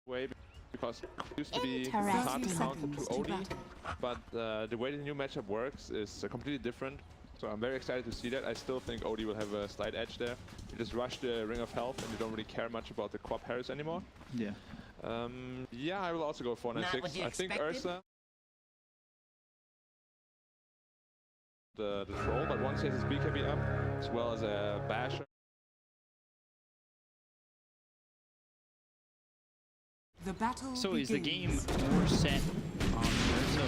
way because it used to be hard to counter to OD, but the way the new matchup works is completely different. So I'm very excited to see that. I still think OD will have a slight edge there. You just rush the Ring of Health and you don't really care much about the Quap Harris anymore. Yeah. Yeah, I will also go 496. I think Ursa the troll, but once he has his BKB up, as well as a basher. The battle so begins. Is the game more set on Ursa?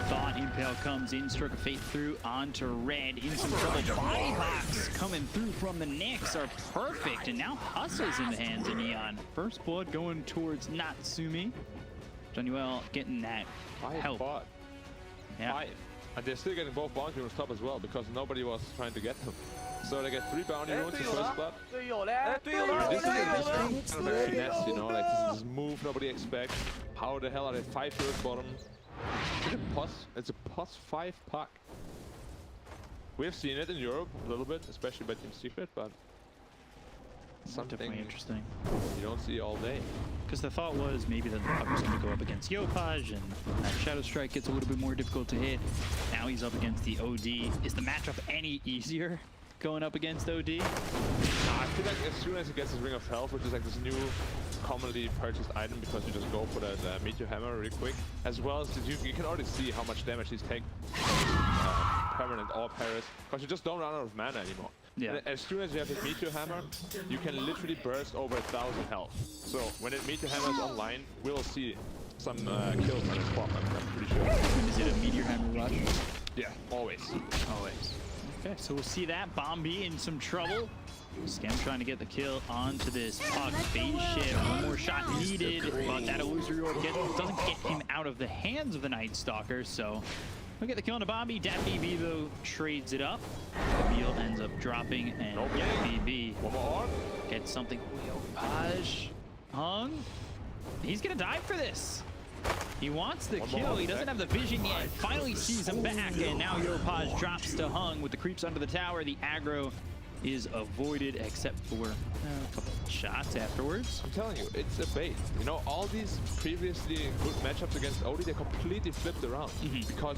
Thought Impale comes in, Stroke of Fate through onto Red, in some trouble. Buybocks coming through from the Nyx are perfect, and now Hustle's in the hands of Neon. First blood going towards Natsumi. Januel getting that help. Bot. Yeah. 5. And they're still getting both bounty runes top as well because nobody was trying to get them. So they get 3 bounty runes in first blood. This is kind of a finesse, you know, like this is a move nobody expects. How the hell are they 5 heroes bottom? It's a plus 5 puck. We've seen it in Europe a little bit, especially by Team Secret, but something definitely interesting. You don't see all day. Because the thought was maybe that the puck was going to go up against Yopaj, and that Shadow Strike gets a little bit more difficult to hit. Now he's up against the OD. Is the matchup any easier going up against OD? I feel like as soon as he gets his Ring of Health, which is like this new commonly purchased item because you just go for that Meteor Hammer really quick, as well as you can already see how much damage he's taking permanent or Paris, because you just don't run out of mana anymore. Yeah. And as soon as you have his Meteor Hammer, you can literally burst over 1,000 health. So when it Meteor Hammer is online, we'll see some kills on his Quap, I'm pretty sure. Is it a Meteor Hammer rush? Yeah, always. Always. Okay, so we'll see that. Bombi in some trouble. Skem trying to get the kill onto this puck. Phase shift, one more shot needed, but that Illusory Orb doesn't get him out of the hands of the Night Stalker, so we'll get the kill on the Bombi. DapBB, though, trades it up. Camille ends up dropping, and DapBB gets something. Yopaj hung. He's gonna die for this. He wants the kill. He doesn't have the vision yet. Finally sees him back, and now Yopaj drops to Hung with the creeps under the tower. The aggro is avoided except for a couple of shots afterwards. I'm telling you, it's a bait. You know, all these previously good matchups against OD, they completely flipped around because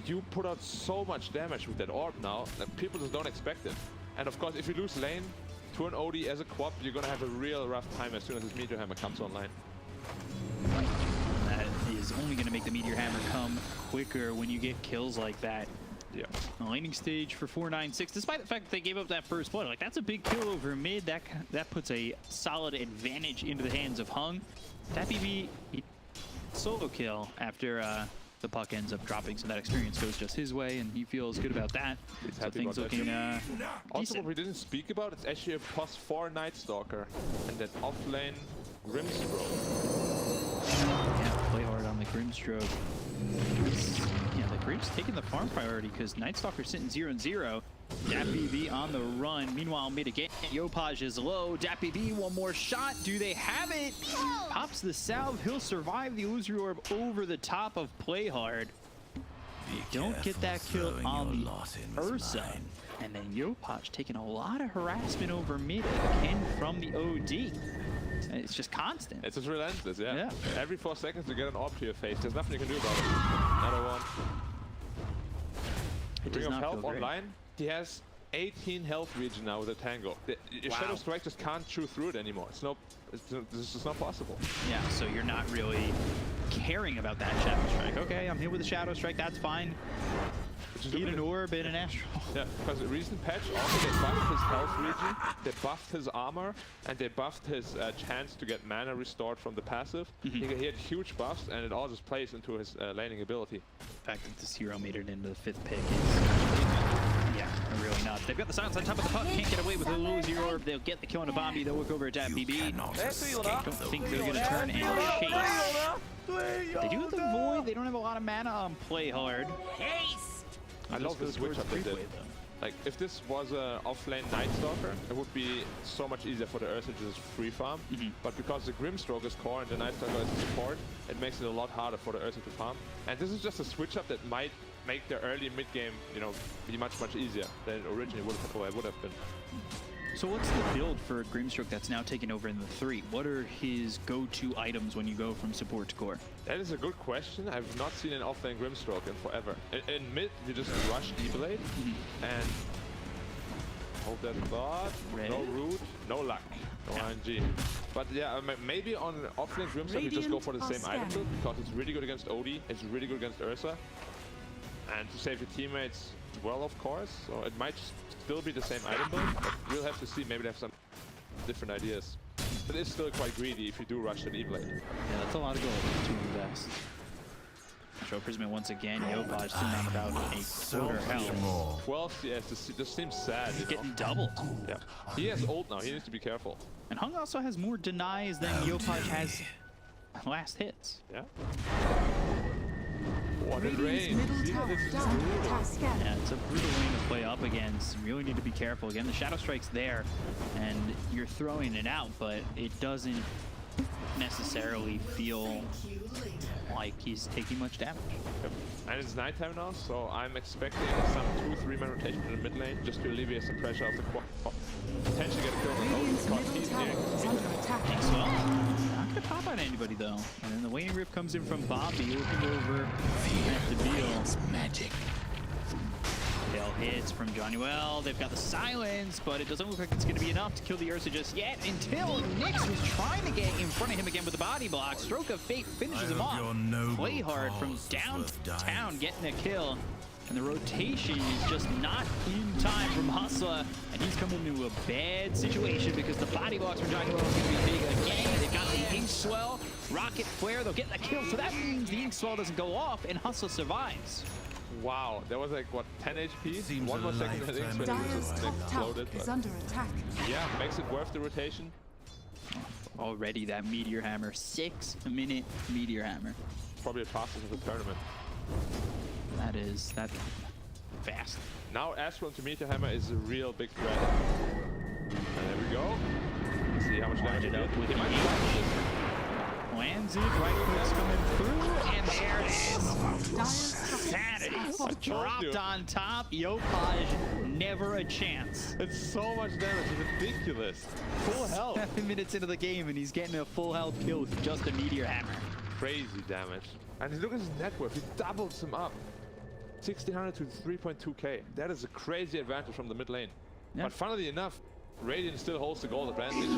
you put out so much damage with that orb now that people just don't expect it. And of course, if you lose lane to an OD as a Quap, you're gonna have a real rough time as soon as this Meteor Hammer comes online. That is only gonna make the Meteor Hammer come quicker when you get kills like that. Yeah. The laning stage for 496, despite the fact that they gave up that first blood, like that's a big kill over mid. That puts a solid advantage into the hands of Hung. DapBB solo kill after the puck ends up dropping, so that experience goes just his way, and he feels good about that. He's so happy things about looking that. Also, decent. what we didn't speak about, it's actually a +4 Night Stalker and that offlane Grimstroke. Yeah, play hard on the Grimstroke. Yeah, the Grim's taking the farm priority because Night Stalker's sitting 0-0. DapBB on the run. Meanwhile, mid again. Yopaj is low. DapBB, one more shot. Do they have it? Pops the salve. He'll survive the Illusory Orb over the top of Play Hard. Don't get that kill on the Ursa. And then Yopaj taking a lot of harassment over mid again from the OD. It's just constant. It's just relentless, yeah. Every 4 seconds you get an orb to your face. There's nothing you can do about it. Another one. Ring of Health online. He has 18 health regen now with a Tango. Your Shadow Strike just can't chew through it anymore. This is not possible. Yeah, so you're not really caring about that Shadow Strike. Okay, I'm here with the Shadow Strike, that's fine. Eat an orb in an astral. Yeah, because the recent patch also they buffed his health regen, they buffed his armor, and they buffed his chance to get mana restored from the passive. He had huge buffs, and it all just plays into his laning ability. The fact that this hero made it into the 5th pick is, yeah, really nuts. They've got the silence on top of the puck, can't get away with the Illusory Orb. They'll get the kill on the Bombi, they'll look over at DapBB. Don't think they're going to turn and chase. They do have the Void, they don't have a lot of mana on Play Hard. I love the switch up they did. Like, if this was an offlane Night Stalker, it would be so much easier for the Ursa to just free farm. But because the Grimstroke is core and the Night Stalker is support, it makes it a lot harder for the Ursa to farm. And this is just a switch up that might make the early mid game, you know, be much easier than it originally would have been. So what's the build for Grimstroke that's now taken over in the 3? What are his go-to items when you go from support to core? That is a good question. I've not seen an offlane Grimstroke in forever. In mid, you just rush E-Blade and hold that thought. Red. No root, no luck, no RNG. But yeah, maybe on offlane Grimstroke you just go for the same item build because it's really good against Odie, it's really good against Ursa. And to save your teammates, well, of course. So it might still be the same item build, but we'll have to see. Maybe they have some different ideas. But it's still quite greedy if you do rush an E-Blade. Yeah, that's a lot of gold to invest. Show Prism once again. Yopaj still not about a quarter health. 12 CS, this seems sad. He's getting doubled. Yeah. He has ult now, he needs to be careful. And Hung also has more denies than Yopaj has last hits. Yeah. What a range. Middle See how tower this is down. brutal. Task. Yeah, it's a brutal lane to play up against. You really need to be careful. Again, the Shadow Strike's there, and you're throwing it out, but it doesn't necessarily feel like he's taking much damage. Yep. And it's nighttime now, so I'm expecting some 2-3 man rotation in the mid lane just to alleviate some pressure off the quad. Potentially get a kill on the Radiant's because middle he's tower near. is under attack. Thanks, well. Not gonna pop on anybody though. And then the Wayne Rip comes in from Bobby, looking over at the deal. Magic. Tail hits from Johnny Well. They've got the silence, but it doesn't look like it's going to be enough to kill the Ursa just yet until Nyx was trying to get in front of him again with the body block. Stroke of Fate finishes him off. Play hard from downtown getting a kill. And the rotation is just not in time from Hustler. And he's coming into a bad situation because the body blocks from Johnny Well is going to be big again. They've got the Ink Swell, Rocket Flare. They'll get the kill. So that means the Ink Swell doesn't go off and Hustler survives. Wow, that was like, what, 10 HP? Seems One more second, I think, when it Dire's just top tower exploded. is But under attack. yeah, makes it worth the rotation. Already that Meteor Hammer, 6-minute Meteor Hammer. Probably the fastest of the tournament. That's fast. Now Astral to Meteor Hammer is a real big threat. And there we go. Let's see how much damage Lined it up with he the might Ink. flash this. Lands it, right click's coming through, and there it is. Dire's Sanity. told you. Dropped on top. Yopaj, never a chance. It's so much damage, it's ridiculous. Full health. 7 minutes into the game, and he's getting a full health kill with just a Meteor Hammer. Crazy damage. And look at his net worth, he doubles him up. 1600 to 3.2k. That is a crazy advantage from the mid lane. Yeah. But funnily enough, Radiant still holds the gold advantage.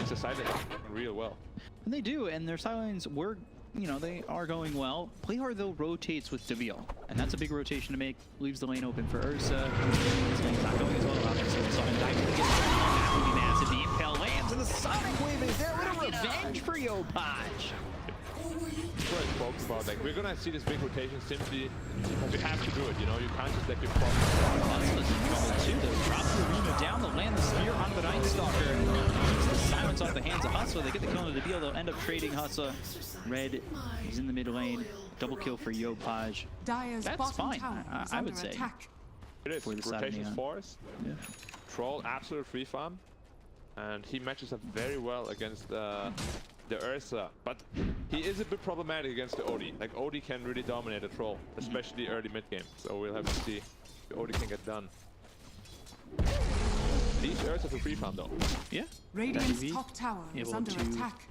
It's a silent real well. And they do, and their silence were, they are going well. Play hard though rotates with Deville, and that's a big rotation to make. Leaves the lane open for Ursa. This lane's not going as well. Obviously, the Sonic Dive gets that would be massive. The Impel lands, and the Sonic Wave is there. What a revenge for Yopaj. That's what I spoke about. Like, we're gonna see this big rotation simply because we have to do it. You can't just let your problem. Hustler's in trouble too, though. Drops the arena down to land the spear onto the Night Stalker. Keeps the silence off the hands of Hustler. They get the kill into the deal. They'll end up trading Hustler. Red is in the mid lane. Double kill for Yopaj. Dire's That's bottom fine, tower is I would under say. attack. It is. For the side of Rotation's Neon. force. Yeah. Troll, absolute free farm. And he matches up very well against the Ursa. But he is a bit problematic against the Odie. Like, Odie can really dominate a Troll, especially early mid game. So we'll have to see if Odie can get done. These Ursa for free farm though. Yeah. Radiant's Davey top tower is able under to attack.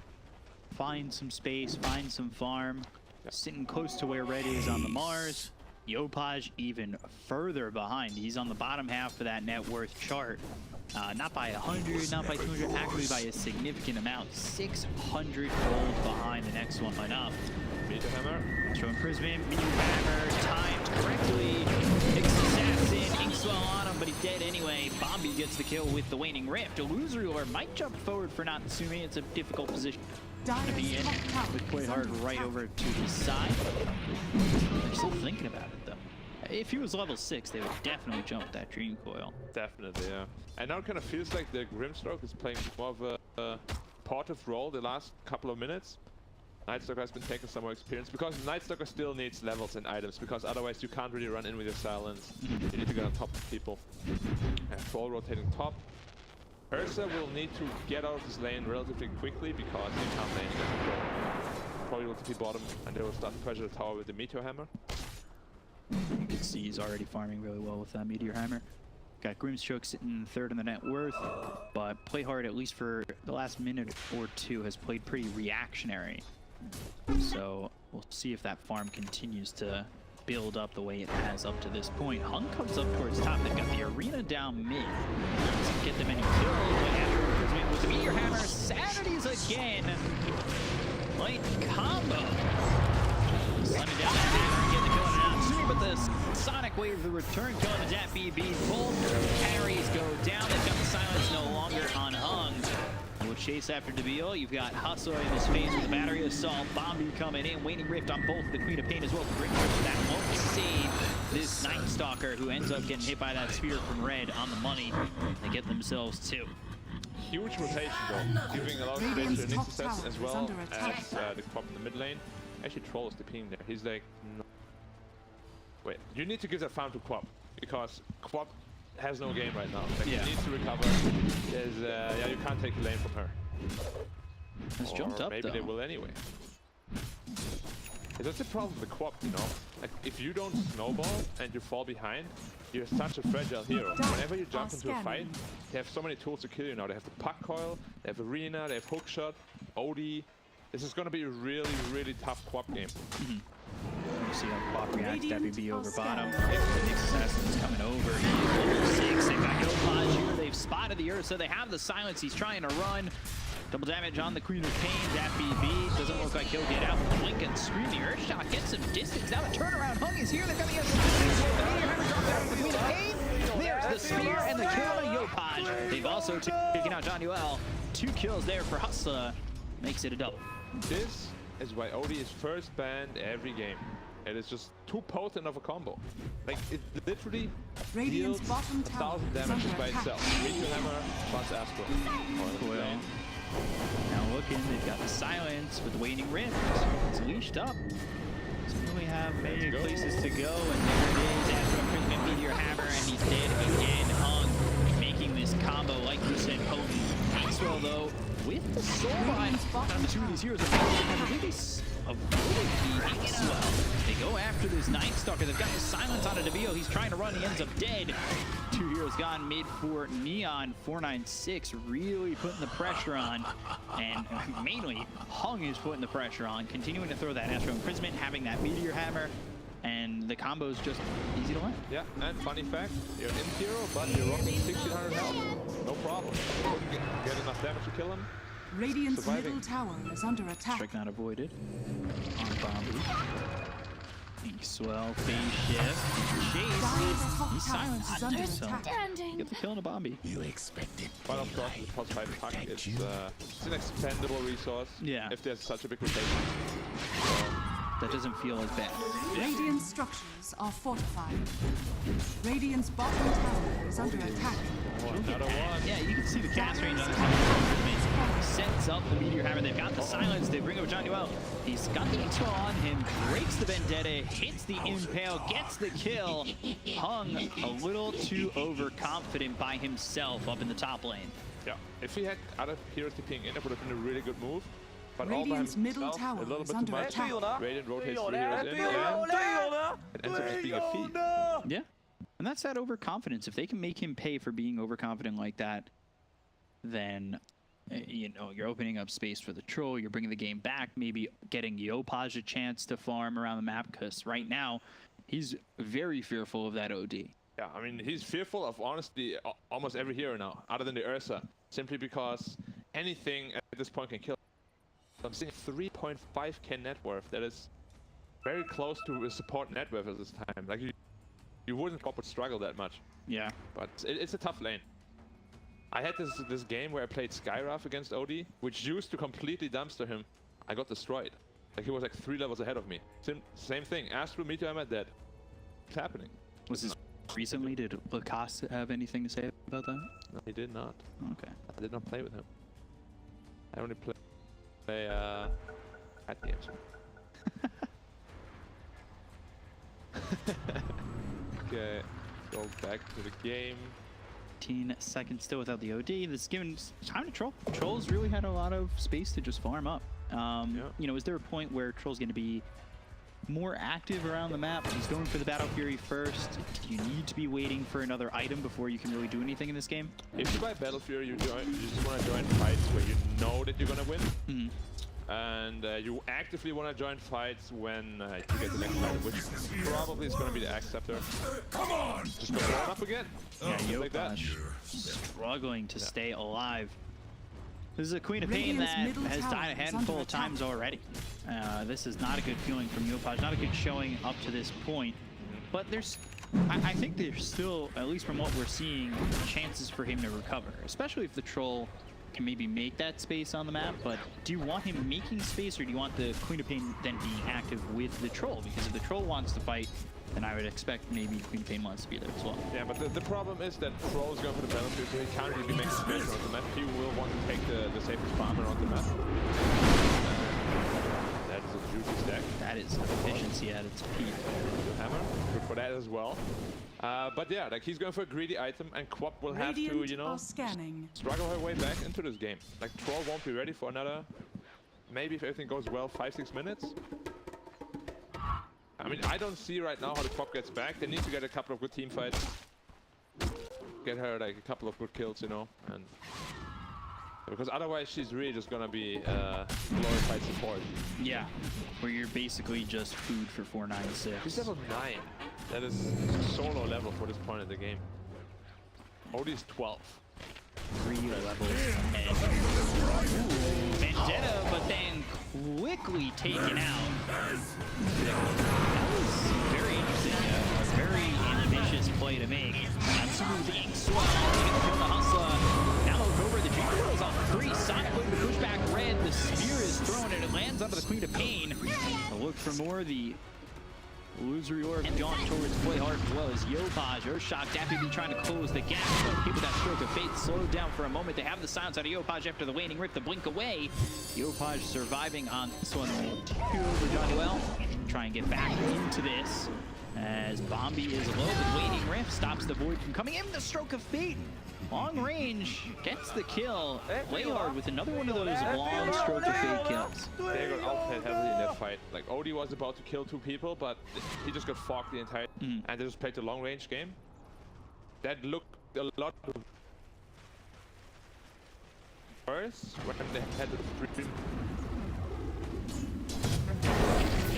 find some space, find some farm. Sitting close to where Red is on the Mars. Yopaj even further behind. He's on the bottom half of that net worth chart. Not by 100, not by 200, actually by a significant amount. 600 gold behind the next one up. Meteor Hammer. Showing Prism, Meteor Hammer, timed correctly. Nyx Assassin, Inkswell on him, but he's dead anyway. Bombi gets the kill with the Waning Rift. Illusory Lord might jump forward for Natsumi. It's a difficult position to be in. Dire's top tower With Play is Hard under right attack. over to his side. They're still thinking about it though. If he was level 6, they would definitely jump that Dream Coil. Definitely, yeah. And now it kind of feels like the Grimstroke is playing more of a portive role the last couple of minutes. Nightstalker has been taking some more experience because Nightstalker still needs levels and items because otherwise you can't really run in with your silence. You need to get on top of people. And Troll rotating top. Ursa will need to get out of this lane relatively quickly because they can't lane the Troll. Probably will TP bottom and they will start to pressure the tower with the Meteor Hammer. You can see he's already farming really well with that Meteor Hammer. Got Grimstroke sitting third in the net worth, but Playhard, at least for the last minute or two, has played pretty reactionary. So we'll see if that farm continues to build up the way it has up to this point. Hung comes up towards top. They've got the arena down mid. Doesn't get them any kills, but after imprisonment with the Meteor Hammer, Sanities again. Light combo. Slamming down that hammer and getting the kill on an Natsumi, but the Sonic Wave, the return kill on the Zap BB. Both carries go down. They've got the silence no longer on Hung. We'll chase after Debil. You've got Hustler in this phase with the battery assault. Bombi coming in. Waning Rift on both the Queen of Pain as well. Great Rift that won't save this Night Stalker, who ends up getting hit by that spear from Red on the money. They get themselves two. Huge rotation though, giving a lot of space to Nixus as well as the Quap in the mid lane. Actually, Troll is the ping there. He's like, no. Wait, you need to give that farm to Quap because Quap has no game right now. Like, he needs to recover. There's, yeah, you can't take the lane from her. Has jumped up maybe though. They will anyway. That's the problem with Quap, you know. Like, if you don't snowball and you fall behind, you're such a fragile hero. Whenever you jump into a fight, they have so many tools to kill you now. They have the puck coil, they have arena, they have hookshot, OD. This is going to be a really, really tough Quap game. You see how Quap reacts to FBB over bottom. The Nyx Assassin is coming over. He's level 6. They've got Yopaj here. They've spotted the Ursa. They have the silence. He's trying to run. Double damage on the Queen of Pain. That BB doesn't look like he'll get out. Blink and scream. The Earthshock gets some distance. Now the turnaround. Hung is here. They're coming in. The Meteor Hammer dropped down the Queen of Pain. There's the spear and the kill on Yopaj. They've also taken out John Yuel. 2 kills there for Hustler. Makes it a double. This is why OD is first banned every game. It is just too potent of a combo. Like, it literally deals 1,000 damage by itself. Meteor Hammer plus Astro. Coil. Now looking, they've got the silence with the Waning Rift. It's leashed up. Doesn't really have many places to go, and there it is. Astro Imprisonment, Meteor Hammer, and he's dead again. Hung making this combo, like you said, potent. Maxwell, though, with the Soulbind on the two of these heroes, have really avoided the Maxwell. They go after this Night Stalker. They've got the silence on a Debil. He's trying to run. He ends up dead. 2 heroes gone mid for Neon. 496 really putting the pressure on. And mainly, Hung is putting the pressure on. Continuing to throw that Astro Imprisonment, having that Meteor Hammer. And the combo is just easy to land. Yeah, and funny fact, you're an imp hero, but you're rocking 1600 health. No problem. Get enough damage to kill him. Radiant's middle tower is under attack. Strike not avoided. On Bombi. Inkswell, phase shift. Chase. He's silenced. So get the kill on a Bombi. You expected. But of course, the plus 5 puck, it's an expendable resource. Yeah. If there's such a big rotation. That doesn't feel as bad. Radiant structures are fortified. Radiant's bottom tower is under attack. Another one. Yeah, you can see the cast range on this. Sets up the Meteor Hammer. They've got the silence. They bring over John Yuel. He's got the X-Well on him. Breaks the Vendetta. Hits the Impale. Gets the kill. Hung a little too overconfident by himself up in the top lane. Yeah. If he had other heroes to ping in, it would have been a really good move. But Radiant's all by middle himself, tower a little is bit too under much. attack. Radiant rotates 3 heroes in, and it ends up just being a feat. Yeah. And that's that overconfidence. If they can make him pay for being overconfident like that, then, you know, you're opening up space for the troll. You're bringing the game back, maybe getting Yopaj a chance to farm around the map, because right now, he's very fearful of that OD. Yeah, I mean, he's fearful of, honestly, almost every hero now, other than the Ursa, simply because anything at this point can kill. I'm seeing 3.5k net worth. That is very close to a support net worth at this time. Like, you wouldn't would struggle that much. Yeah. But it's a tough lane. I had this game where I played Skywrath against OD, which used to completely dumpster him. I got destroyed. Like, he was like 3 levels ahead of me. Same thing. Astro, Meteor Hammer, dead. It's happening. Was this recently? Did Lacoste have anything to say about that? No, he did not. Okay. I did not play with him. I only play at games. Okay, go back to the game. 15 seconds still without the OD. This is giving time to Troll. Troll's really had a lot of space to just farm up. You know, is there a point where Troll's going to be more active around the map. He's going for the Battle Fury first. You need to be waiting for another item before you can really do anything in this game. If you buy Battle Fury, you just want to join fights where you know that you're gonna win. And you actively want to join fights when you get the next item, which probably is going to be the Axe Scepter. Come on! Just go one up again. Yeah, like that. Struggling to stay alive. This is a Queen of Pain that has died a handful of times already. This is not a good feeling from Yopaj, not a good showing up to this point. But I think there's still, at least from what we're seeing, chances for him to recover, especially if the Troll can maybe make that space on the map. But do you want him making space, or do you want the Queen of Pain then being active with the Troll? Because if the Troll wants to fight, then I would expect maybe Queen of Pain wants to be there as well. Yeah, but the problem is that Troll is going for the battlefield, so he can't really make space on the map. He will want to take the safest farmer on the map. That is a juicy stack. That is efficiency at its peak. Hammer, good for that as well. But yeah, like he's going for a greedy item, and Quap will have to, you know, struggle her way back into this game. Like Troll won't be ready for another, maybe if everything goes well, 5-6 minutes. I mean, I don't see right now how the Quap gets back. They need to get a couple of good team fights. Get her like a couple of good kills, you know, and because otherwise she's really just gonna be glorified support. Yeah, where you're basically just food for 496. She's level 9. That is solo level for this point in the game. Odie's 12. 3 levels ahead. Ooh, Vendetta, but then quickly taken out. That was very interesting. A very ambitious play to make. Smooth ink swell. Taking the kill to Hustler. Now look over. The Dream Girl is on 3. Sonic looking to push back red. The spear is thrown and it lands onto the Queen of Pain. A look for more. The Illusory and gone towards Play Hard as well as Yopaj. Urshok definitely trying to close the gap, but hit with that Stroke of Fate slowed down for a moment. They have the silence out of Yopaj after the waning rip to blink away. Yopaj surviving on this one. Kill for Johnny Well. Try and get back into this as Bombi is low. The waning rip stops the Void from coming in. The Stroke of Fate. Long range gets the kill. Play Hard with another one of those long Stroke of Fate kills. They got outplayed heavily in that fight. Like Odie was about to kill 2 people, but he just got fogged the entire and they just played the long range game. That looked a lot worse when they had the stream.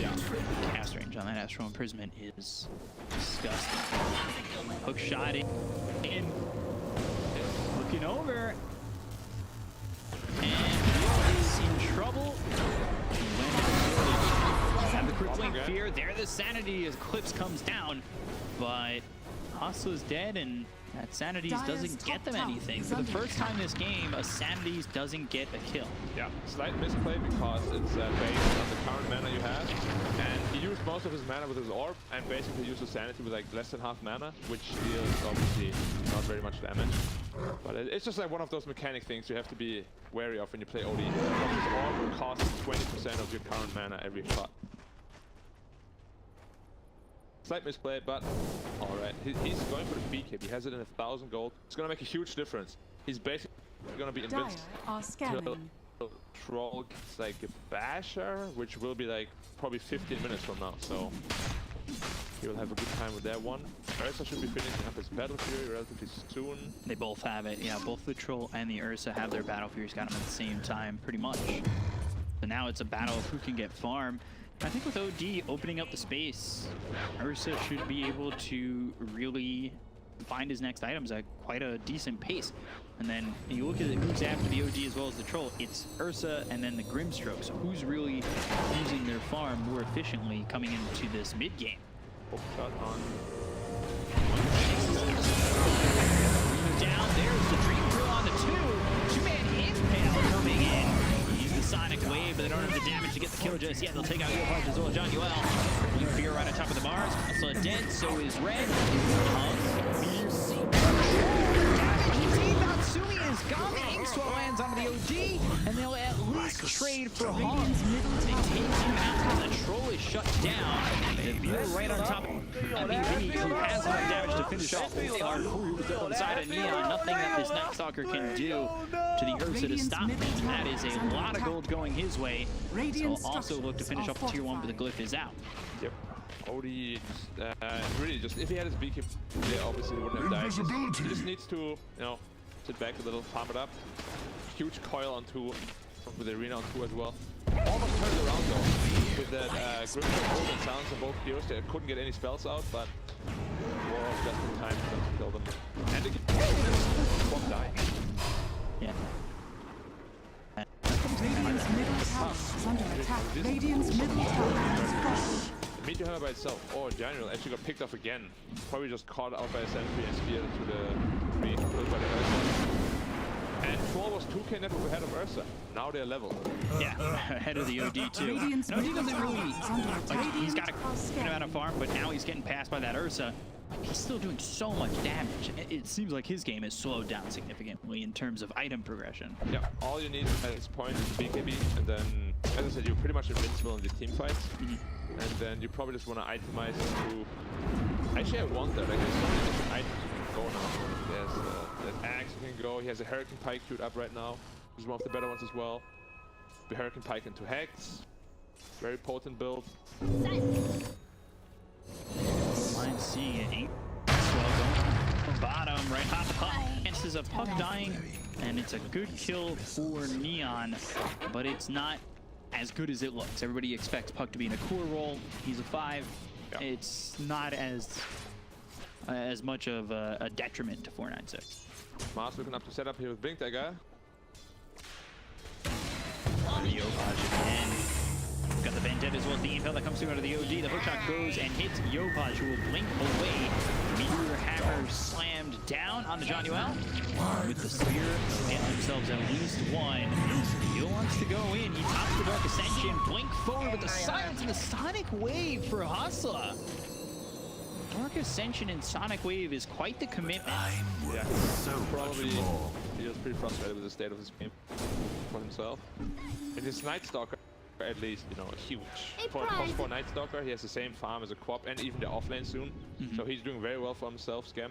Yeah, cast range on that Astral Imprisonment is disgusting. Hook shot in. Looking over, and is in trouble. Have the crippling fear. There, the sanity as Clips comes down, but Hustler's dead, and that Sanities doesn't get them anything. For the first time this game, a Sanities doesn't get a kill. Yeah, slight misplay because it's based on the current mana you have, and he used most of his mana with his orb, and basically used his sanity with like less than half mana, which deals obviously not very much damage. But it's just like one of those mechanic things you have to be wary of when you play Odie. His orb costs 20% of your current mana every shot. Slight misplay, but alright. He's going for the BK. He has it in 1,000 gold. It's gonna make a huge difference. He's basically gonna be invincible. Troll gets like a basher, which will be like probably 15 minutes from now, so he will have a good time with that one. Ursa should be finishing up his Battle Fury relatively soon. They both have it, yeah. Both the Troll and the Ursa have their Battle Furies, got them at the same time, pretty much. So now it's a battle of who can get farm. I think with OD opening up the space, Ursa should be able to really find his next items at quite a decent pace. And then you look at it, who's after the OD as well as the Troll. It's Ursa and then the Grimstroke. So who's really using their farm more efficiently coming into this mid game? Shot on. Down, there's the Dream Girl on the 2-man impale coming in. Sonic wave, but they don't have the damage to get the kill just yet. They'll take out Yopaj as well. Johnny Well. Blue Fear right on top of the bars. Also dead, so is Red. Natsumi is gone. The Inkswell lands onto the OD, and they'll at least trade for Hog. They take him out. The Troll is shut down. The Viewer right on top. MVP, who has enough damage to finish off our crew on the side of Neon. Nothing that this Night Stalker can do to the Ursa to stop him. That is a lot of gold going his way. So he'll also look to finish off the tier 1, but the glyph is out. Yep. Odie really just, if he had his beacon, yeah, obviously he wouldn't have died. He just needs to, you know, sit back a little, farm it up. Huge coil on 2, with the arena on 2 as well. Almost turned around though, with that grip hold and silence on both heroes. They couldn't get any spells out, but war off just in time to kill them. And again, one die. Yeah. Radiant's middle tower is under attack. Radiant's middle tower is falling. The Meteor Hammer by itself, or General, actually got picked off again. Probably just caught out by a sentry and speared into the tree, killed by the Ursa. And Troll was 2k net ahead of Ursa. Now they're level. Yeah, ahead of the OD too. No, he doesn't really, like, he's got a good amount of farm, but now he's getting passed by that Ursa. He's still doing so much damage. It seems like his game has slowed down significantly in terms of item progression. Yeah, all you need at this point is BKB, and then, as I said, you're pretty much invincible in the team fights. And then you probably just want to itemize into... Actually, I want that. Like, there's so many different items you can go now. There's that axe you can go. He has a Hurricane Pike queued up right now. He's one of the better ones as well. The Hurricane Pike into Hex. Very potent build. Mind seeing it. Well going from bottom, right hop puck. This is a puck dying, and it's a good kill for Neon, but it's not as good as it looks. Everybody expects Puck to be in a core role. He's a 5. Yeah. It's not as much of a detriment to 496. Mars looking up to set up here with Blink Dagger. Yopaj again. Got the Vendetta as well as the Impel that comes through out of the OD. The hookshot goes and hits Yopaj, who will blink away. Meteor Hammer slammed down on the Johnuel. With the spear, they'll get themselves at least one. He wants to go in. He tops the Dark Ascension. Blink forward with the silence and the Sonic Wave for Hustla. Dark Ascension and Sonic Wave is quite the commitment. Yeah, so probably he was pretty frustrated with the state of his game for himself. And his Night Stalker, at least, you know, huge. For Night Stalker, he has the same farm as a Quap and even the offlane soon. So he's doing very well for himself, Scam.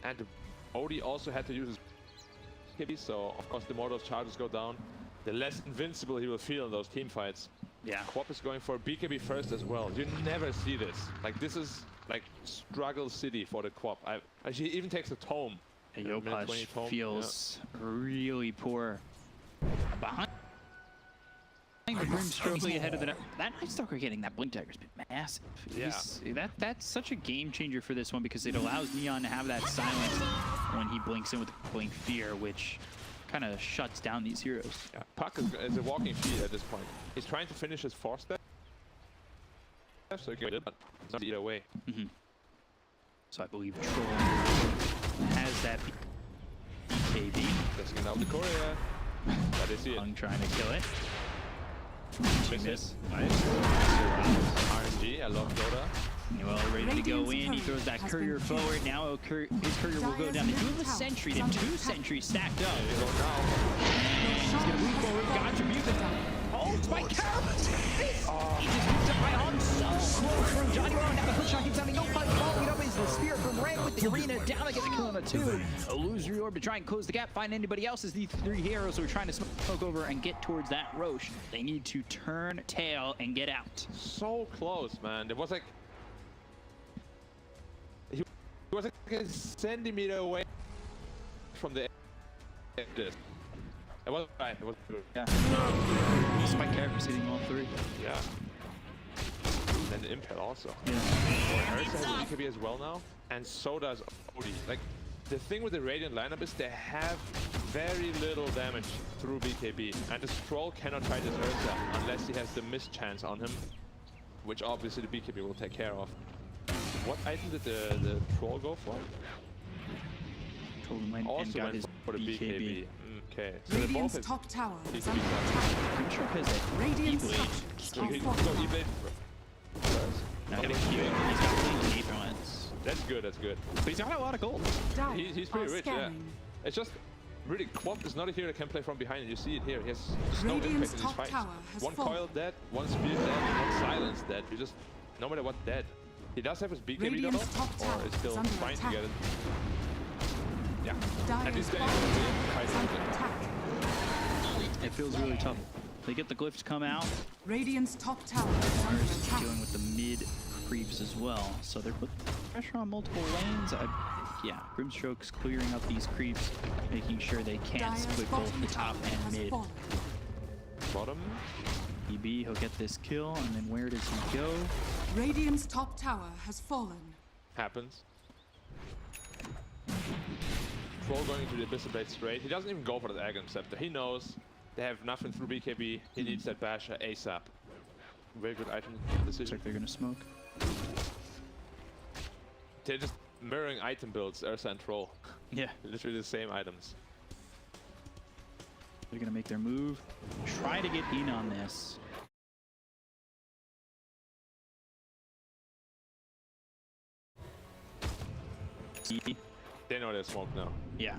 And Odie also had to use his KP, so of course the more those charges go down, the less invincible he will feel in those team fights. Yeah. Quap is going for BKB first as well. You never see this. Like, this is like struggle city for the Quap. He even takes a tome. Yopaj feels really poor. Behind the Brimstroke ahead of the net. That Night Stalker getting that Blink Dagger has been massive. Yeah. That's such a game changer for this one because it allows Neon to have that silence when he blinks in with Blink Fear, which kind of shuts down these heroes. Yeah. Puck is a walking feed at this point. He's trying to finish his 4-step, so he can get it, but it's not either way. So I believe Troll has that BKB. That's getting out the Courier. But they see it. Hung trying to kill it. Miss. Nice. RNG, I love Dota. Well, ready to go in. He throws that courier forward. Now his courier will go down. They do have a sentry. They have 2 sentries stacked up. They go down. And he's going to move forward. Contribute. Oh, it's by Carol. He just moves it right on. So close from Johnuel. Now the push shot keeps on. Yopaj following up is the spear from Ray with the arena down to get the kill on the 2. Illusory Orb to try and close the gap. Find anybody else as these 3 heroes who are trying to smoke over and get towards that Roche. They need to turn tail and get out. So close, man. It was like... He was like a centimeter away from the edge. It was right. It was good. Yeah. Spike characters hitting all 3. Yeah. And the Impel also. Yeah. Ursa has an EKB as well now, and so does Odie. Like, the thing with the Radiant lineup is they have very little damage through BKB, and the Stroll cannot fight this Ursa unless he has the mischance on him, which obviously the BKB will take care of. What item did the Troll go for? Troll went also and got went his for the BKB. Okay, so they both Radiant's have top tower is BKB under attack. Pretty sure because Radiant E-Blade. structures So are he go fortified. E-Blade first. No, And he's got clean defense. That's good, that's good. But he's got a lot of gold. Dire He's pretty are rich, yeah. scanning. It's just, really, Quap is not a hero that can play from behind, and you see it here. He has no Radiant's impact in his top fights. tower has One fallen. coil dead, one spear dead, one silence dead. You just no matter what, dead. He does have his BKB Radiant's though, top tower or is still is under trying to attack. get it. Yeah. And Dire's he's getting bottom tower quite is under attack. It feels really tough. They get the glyphs to come out. Radiant's top tower is under Mars is attack. dealing with the mid creeps as well, so they're putting pressure on multiple lanes. Yeah, Grimstroke's clearing up these creeps, making sure they can't Dire's split both bottom the top tower and has mid. fallen. Bottom. EB, he'll get this kill, and then where does he go? Radiant's top tower has fallen. Happens. Troll going to the Abyssal Blade straight. He doesn't even go for the Aghanim Scepter. He knows they have nothing through BKB. He needs that Basher ASAP. Very good item Looks decision. like they're gonna smoke. They're just mirroring item builds, Ursa and Troll. Yeah, Literally the same items. they're gonna make their move. Try to get in on this. They know they're smoked now. Yeah.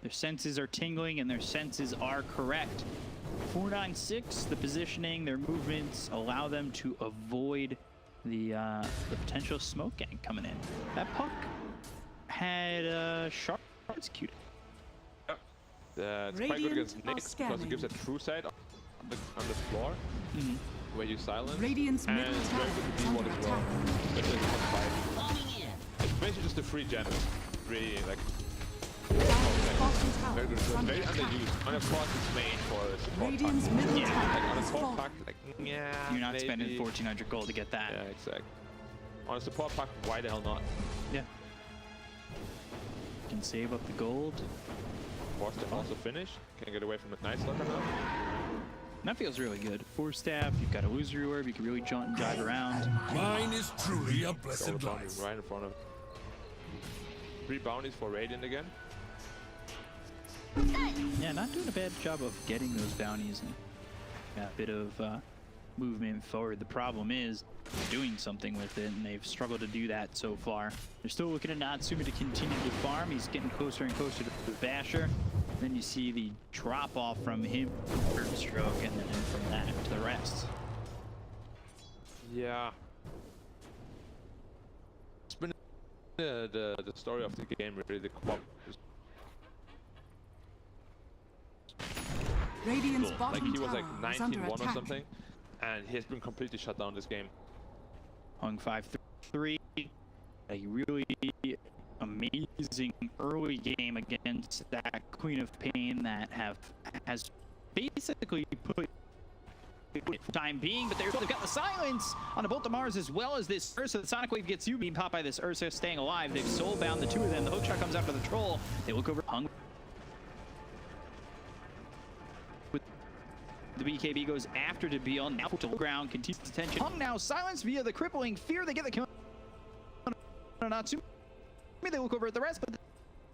Their senses are tingling and their senses are correct. 496, the positioning, their movements allow them to avoid the potential smoke gang coming in. That puck had Sharp executed. It's quite good against Radiant Nick are because scanning. it gives a true sight on the floor where you silence. Radiant's and middle it's tower very good is to under D1 as well. attack. Especially in the top five. It's basically just a free gen. Really like Dire's bottom tower very good. is under Very attack. underused. And of course it's made for a support Radiant's pack. middle Yeah, tower Like on a has support fallen. pack, like yeah. You're not maybe. spending 1,400 gold to get that. Yeah, exactly. On a support pack, why the hell not? Yeah. Can save up the gold. Forced to also finish. Can get away from the Night Stalker now. And that feels really good. 4 staff, you've got a illusory orb, you can really jaunt and jive around. Mine is truly a All blessed the bounties life. right in front of. 3 bounties for Radiant again. Yeah, not doing a bad job of getting those bounties. And got a bit of movement forward. The problem is doing something with it, and they've struggled to do that so far. They're still looking at Natsumi to continue to farm. He's getting closer and closer to the Basher. Then you see the drop off from him, Stroke, and then from that to the rest. Yeah. It's been the story of the game, really. The co-op is Radiant's cool. Like bottom he was like tower is under 19-1 or attack. something, and he has been completely shut down this game. Hung 5-3. A really amazing early game against that Queen of Pain that has basically put for the time being, but they've got the silence on a Bolt of Mars as well as this Ursa. The Sonic Wave gets you being popped by this Ursa, staying alive. They've soul-bound the two of them. The hookshot comes after the Troll. They look over Hung. The BKB goes after to be on now to the ground, continues the tension. Hung now silenced via the crippling fear. They get the kill. Natsumi. They look over at the rest, but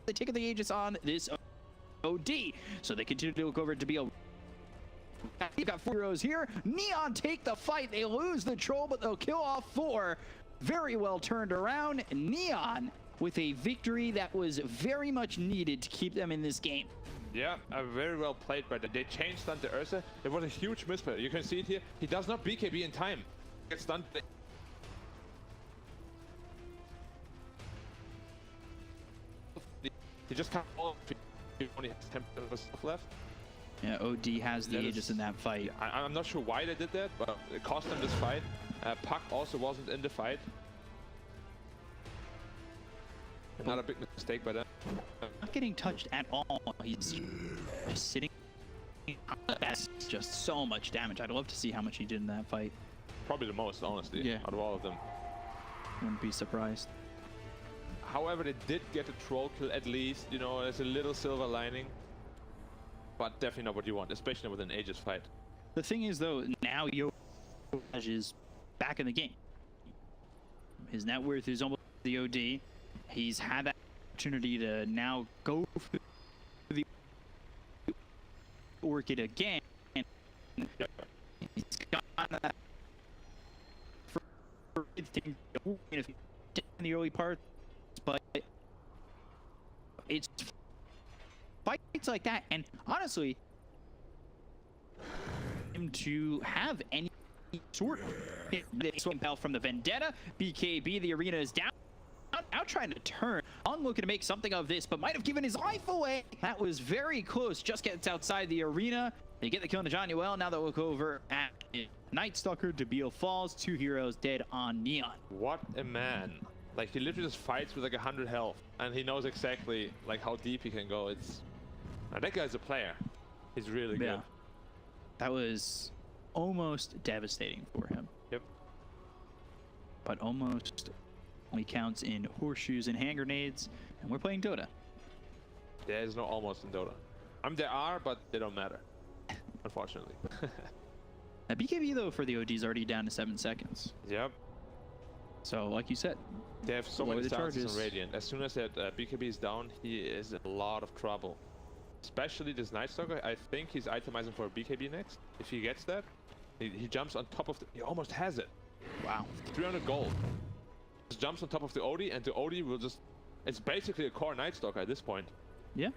they take the Aegis on this OD. So they continue to look over to be a. You've got 4 heroes here. Neon take the fight. They lose the Troll, but they'll kill off 4. Very well turned around. Neon with a victory that was very much needed to keep them in this game. Yeah, very well played, but they changed stunned to Ursa. It was a huge misplay. You can see it here. He does not BKB in time. Gets stunned. He just can't hold. He only has 10% stuff left. Yeah, OD has the That Aegis is- in that fight. I'm not sure why they did that, but it cost them this fight. Puck also wasn't in the fight. Not a big mistake by them. Not getting touched at all. He's just sitting. That's just so much damage. I'd love to see how much he did in that fight. Probably the most, honestly, Yeah. out of all of them. Wouldn't be surprised. However, they did get a troll kill at least. You know, there's a little silver lining. But definitely not what you want, especially with an Aegis fight. The thing is, though, now Yosh is back in the game. His net worth is almost the OD. He's had that opportunity to now go for the Orchid again. He's got that thing in the early part, but it's fights like that, and honestly, him to have any sort of hit the swing bell from the Vendetta. BKB, the arena is down. Now trying to turn. On looking to make something of this, but might have given his life away. That was very close. Just gets outside the arena. They get the kill on Johnny Well. Now they'll look over at Night Stalker. Debile falls. 2 heroes dead on Neon. What a man. Like, he literally just fights with like 100 health. And he knows exactly like how deep he can go. It's... Now, that guy's a player. He's really good. That was almost devastating for him. Yep. But almost only counts in horseshoes and hand grenades. And we're playing Dota. There is no almost in Dota. There are, but they don't matter. Unfortunately. Now, BKB, though, for the OD is already down to 7 seconds. Yep. So, like you said, they have so many chances charges on Radiant. As soon as that BKB is down, he is in a lot of trouble. Especially this Night Stalker. I think he's itemizing for a BKB next. If he gets that, he jumps on top of the... He almost has it. Wow. 300 gold. Just jumps on top of the OD, and the OD will just... It's basically a core Night Stalker at this point. Yeah.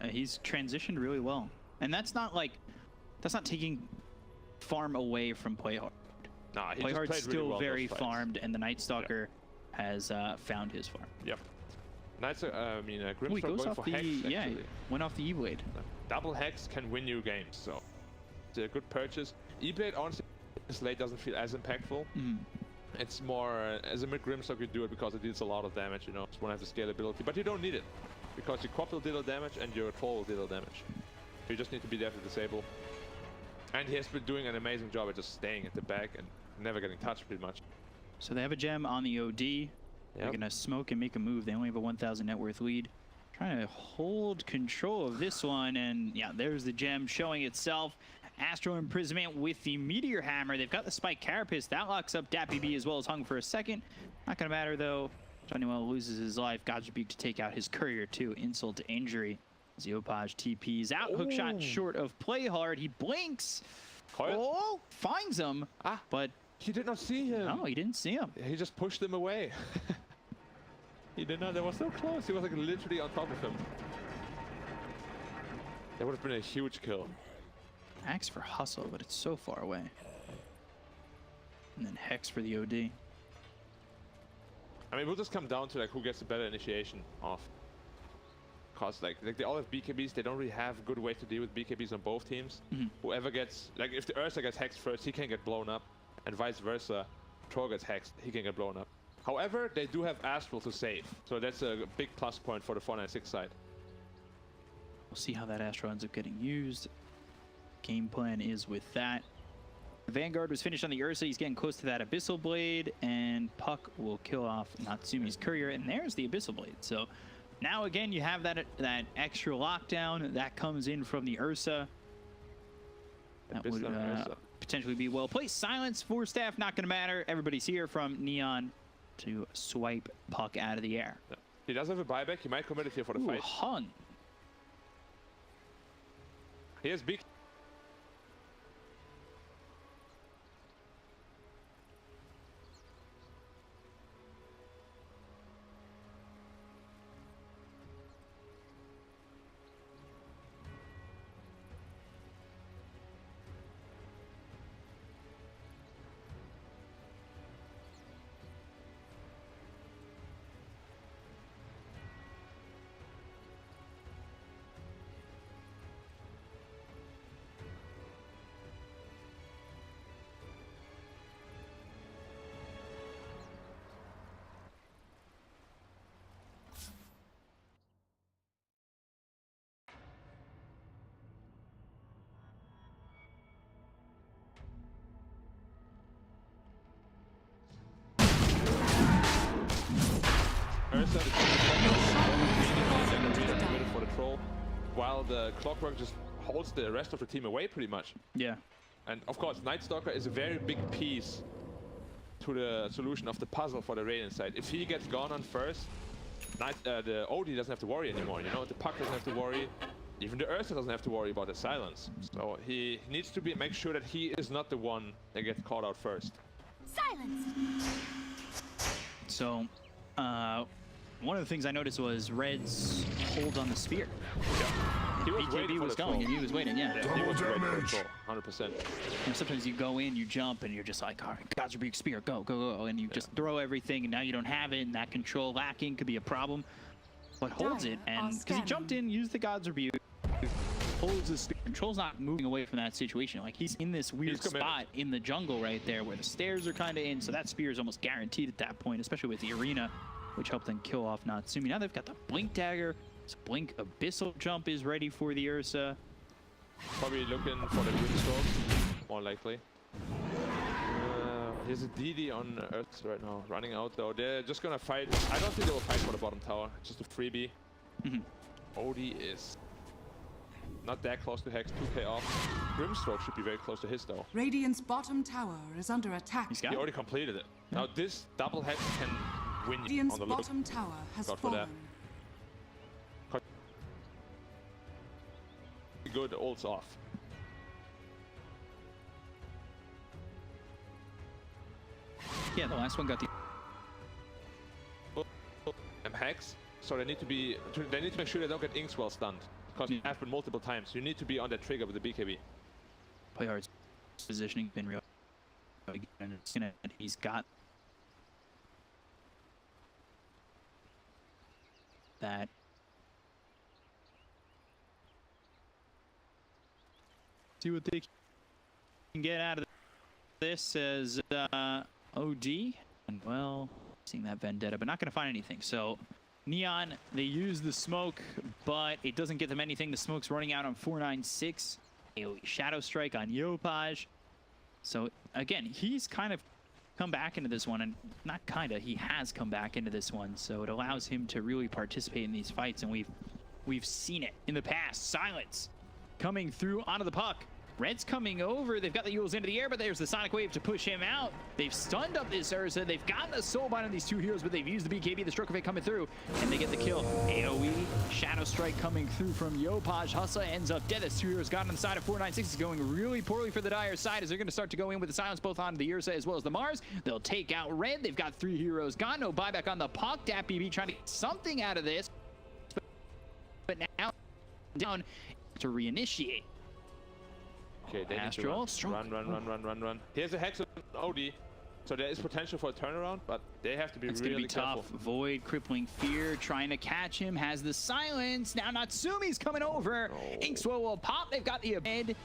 He's transitioned really well. And that's not like... That's not taking farm away from Playhard. Nah, he Playhard's just played still really well very farmed, and the Night Stalker has found his farm. Yep. Grimstar goes going off for the, Hex, yeah, actually. Went off the E-Blade. Double Hex can win you games, so it's a good purchase. E-Blade, honestly, this late doesn't feel as impactful. It's more, as a mid-Grimstar, you do it because it deals a lot of damage, you know. Just want to have the scalability, but you don't need it. Because your Crop will deal damage and your Troll will deal damage. You just need to be there to disable. And he has been doing an amazing job at just staying at the back and never getting touched pretty much. So they have a gem on the OD. They're gonna smoke and make a move. They only have a 1,000 net worth lead. Trying to hold control of this one, and yeah, there's the gem showing itself. Astral Imprisonment with the Meteor Hammer. They've got the Spike Carapace. That locks up Dappy B as well as Hung for a second. Not gonna matter though. Johnny Well loses his life. Godspeed to take out his courier too. Insult to injury. Zeopaj TP's out. Hookshot short of Playhard. He blinks. Coil? Oh, finds him. But he did not see him. No, he didn't see him. He just pushed him away. He did not. They were so close. He was like literally on top of him. That would have been a huge kill. Axe for Hustle, but it's so far away. And then Hex for the OD. I mean, we'll just come down to like who gets the better initiation off. Cause like they all have BKBs, they don't really have a good way to deal with BKBs on both teams. Whoever gets, like if the Ursa gets hexed first, he can get blown up, and vice versa. Troll gets hexed, he can get blown up. However, they do have Astral to save, so that's a big plus point for the 496 side. We'll see how that Astral ends up getting used. Game plan is with that. Vanguard was finished on the Ursa. He's getting close to that Abyssal Blade, and Puck will kill off Natsumi's courier, and there's the Abyssal Blade. So now again, you have that extra lockdown that comes in from the Ursa. That would potentially be well placed. Silence for staff, not going to matter. Everybody's here from Neon to swipe Puck out of the air. He does have a buyback. He might commit it here for the fight. Hung. Here's Big. Ursa for the Troll, while the Clockwork just holds the rest of the team away pretty much. Yeah. And of course, Night Stalker is a very big piece to the solution of the puzzle for the Radiant side. If he gets gone on first, the OD doesn't have to worry anymore, you know? The Puck doesn't have to worry. Even the Ursa doesn't have to worry about the silence. So he needs to make sure that he is not the one that gets caught out first. Silence! So, one of the things I noticed was Red's hold on the spear. He was BKB was going and he was waiting, yeah. He was waiting for the troll, 100%. You know, sometimes you go in, you jump, and you're just like, all right, God's Rebuke Spear, go, go, go, and you just throw everything, and now you don't have it, and that control lacking could be a problem. But holds it, and because he jumped in, used the God's Rebuke, holds the spear. Control's not moving away from that situation. Like, he's in this weird spot in the jungle right there where the stairs are kind of in, so that spear is almost guaranteed at that point, especially with the arena, which helped them kill off Natsumi. Now they've got the Blink Dagger. So Blink Abyssal Jump is ready for the Ursa. Probably looking for the Grimstroke, more likely. Here's a DD on Earth right now, running out though. They're just gonna fight. I don't think they will fight for the bottom tower, just a freebie. Odie is not that close to Hex, 2k off. Grimstroke should be very close to his though. Radiant's bottom tower is under attack. He already completed it. Now this double Hex can win you Radiant's on the loop. bottom tower has God for that. fallen. Good ults off. Yeah, the last one got the Hex, so they need to make sure they don't get Inkswell stunned, because it happened multiple times. You need to be on that trigger with the BKB. Play hard's positioning been real, and he's got that. See what they can get out of this as OD, and well, seeing that Vendetta, but not going to find anything. So Neon, they use the smoke, but it doesn't get them anything. The smoke's running out on 496. AoE Shadow Strike on Yopaj. So again, he's kind of come back into this one, and not kind of, he has come back into this one. So it allows him to really participate in these fights, and we've seen it in the past. Silence coming through onto the puck. Red's coming over. They've got the Euls into the air, but there's the Sonic Wave to push him out. They've stunned up this Ursa. They've gotten a Soulbind on these two heroes, but they've used the BKB, the Stroke of Fate coming through, and they get the kill. AoE, Shadow Strike coming through from Yopaj. Hustla ends up dead. This two heroes got on the side of 496. Is going really poorly for the Dire side as they're going to start to go in with the silence both on the Ursa as well as the Mars. They'll take out Red. They've got 3 heroes gone. No buyback on the puck. DapBB trying to get something out of this, but now down to reinitiate. Okay, they Astral, need to run. Here's a Hex on OD, so there is potential for a turnaround, but they have to be really careful. Tough. Void, Crippling Fear, trying to catch him, has the silence. Now Natsumi's coming over. Inkswell will pop. They've got the head,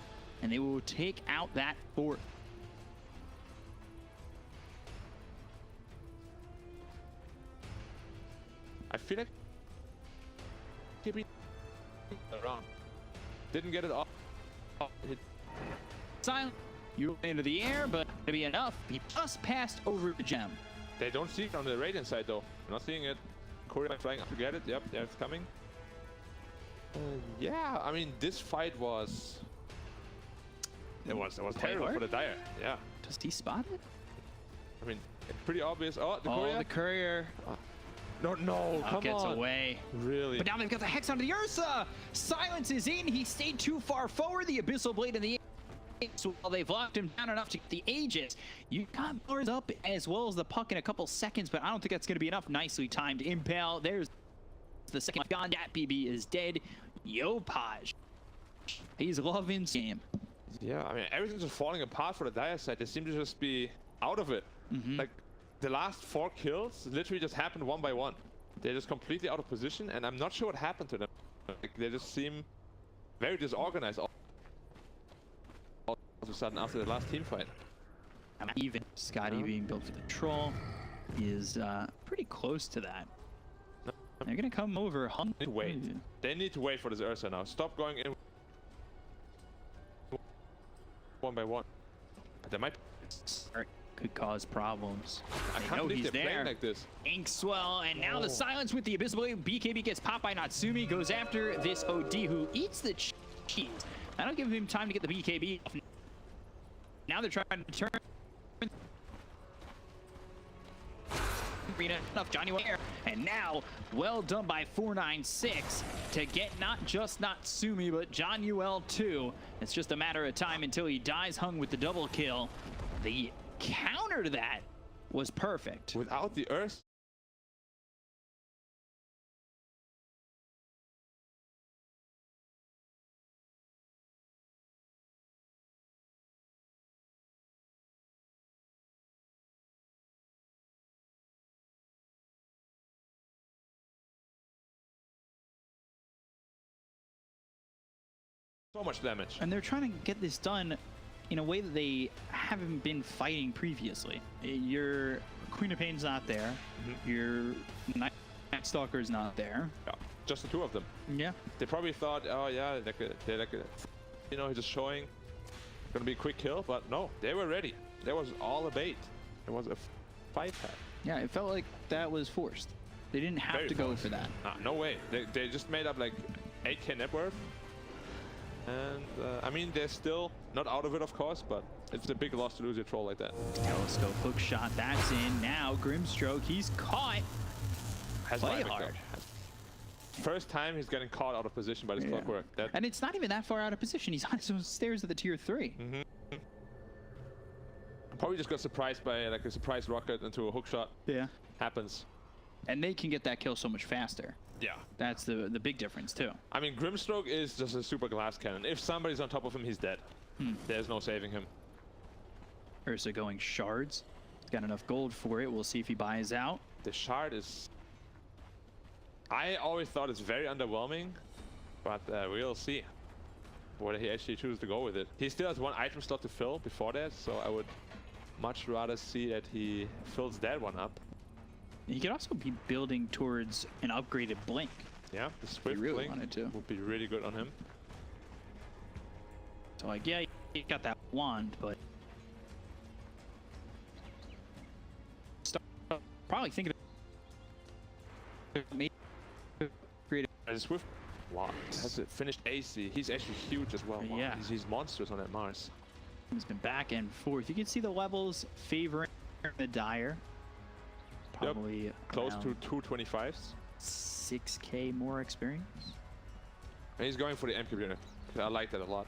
and they will take out that fort. I feel like around. Didn't get it off. Silent, you into the air, but to be enough, he just passed over the gem. They don't see it on the Radiant side though. I'm not seeing it. Courier flying up to get it. Yep, yeah, it's coming. Yeah, I mean this fight was. It was terrible for the Dire. Yeah. Does he spot it? I mean, it's pretty obvious. Oh, the Courier. Oh, the Courier. No, come on. Gets away. Really? But now they've got the Hex onto the Ursa. Silence is in. He stayed too far forward. The Abyssal Blade in the air. So while they've locked him down enough to get the Aegis, you got Mars up as well as the puck in a couple seconds, but I don't think that's going to be enough. Nicely timed Impale. There's the second gone. DapBB is dead. Yopaj. He's loving this game. Yeah, I mean, everything's just falling apart for the Dire side. They seem to just be out of it. Like, the last 4 kills literally just happened one by one. They're just completely out of position, and I'm not sure what happened to them. Like, they just seem very disorganized all of a sudden after the last team fight. Even Scotty being built for the Troll is pretty close to that. They're gonna come over. They need to wait for this Ursa now. Stop going in one by one. But they might could cause problems. I can't believe they're playing like this. Inkswell, and now the silence with the Abyssal Blade. BKB gets popped by Natsumi, goes after this OD who eats the cheese. That'll give him time to get the BKB. Now they're trying to turn. Enough Johnny Ware, and now well done by 496 to get not just Natsumi but John UL too. It's just a matter of time until he dies hung with the double kill. The counter to that was perfect. Without the Earth So much damage. And they're trying to get this done in a way that they haven't been fighting previously. Your Queen of Pain's not there. Your Night Stalker's not there. Yeah, just the two of them. Yeah. They probably thought, oh yeah, they're like, you know, just showing, gonna be a quick kill, but no, they were ready. That was all a bait. It was a fight pack. Yeah, it felt like that was forced. They didn't have Very to go forced. for that. No way. They just made up like 8k net worth. And I mean, they're still not out of it, of course, but it's a big loss to lose your troll like that. Telescope hook shot, that's in. Now Grimstroke, he's caught. Has Play Ryback, hard. though. First time he's getting caught out of position by this clockwork. That And it's not even that far out of position. He's on his own stairs at the tier 3. probably just got surprised by like a surprise rocket into a hook shot. Yeah. Happens. And they can get that kill so much faster. Yeah. That's the big difference too. I mean, Grimstroke is just a super glass cannon. If somebody's on top of him, he's dead. There's no saving him. Ursa going shards. He's got enough gold for it. We'll see if he buys out. The shard is... I always thought it's very underwhelming, but we'll see whether he actually chooses to go with it. He still has one item slot to fill before that, so I would much rather see that he fills that one up. He could also be building towards an upgraded blink. Yeah, the Swift really Blink wanted to. would be really good on him. So like, yeah, he got that wand, but probably thinking of maybe creative. And the Swift has a finished AC. He's actually huge as well. Wow. Yeah. He's monstrous on that Mars. He's been back and forth. You can see the levels favoring the Dire. Probably close around to 225s. 6k more experience. And he's going for the MKB unit. I like that a lot.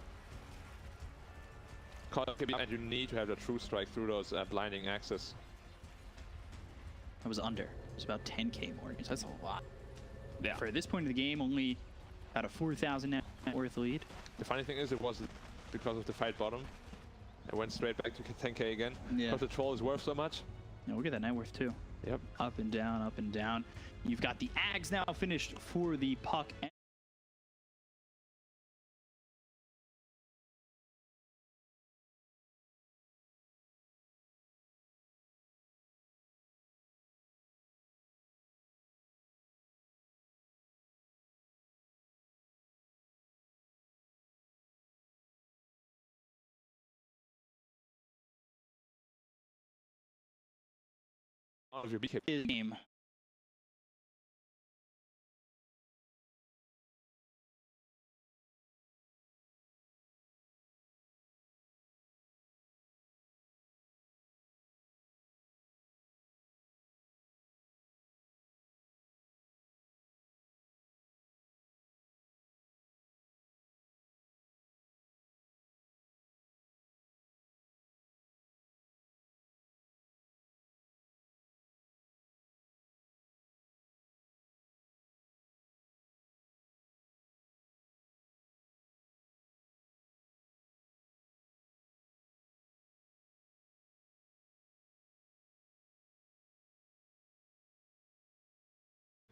And you need to have the true strike through those blinding axes. That was under. It was about 10k more. That's a lot. Yeah. For this point of the game, only about a 4,000 net worth lead. The funny thing is, it was because of the fight bottom. It went straight back to 10k again. Yeah. Because the troll is worth so much. Yeah, we'll get that net worth too. Yep. Up and down, up and down. You've got the Ags now finished for the Puck. Of your BK. Game.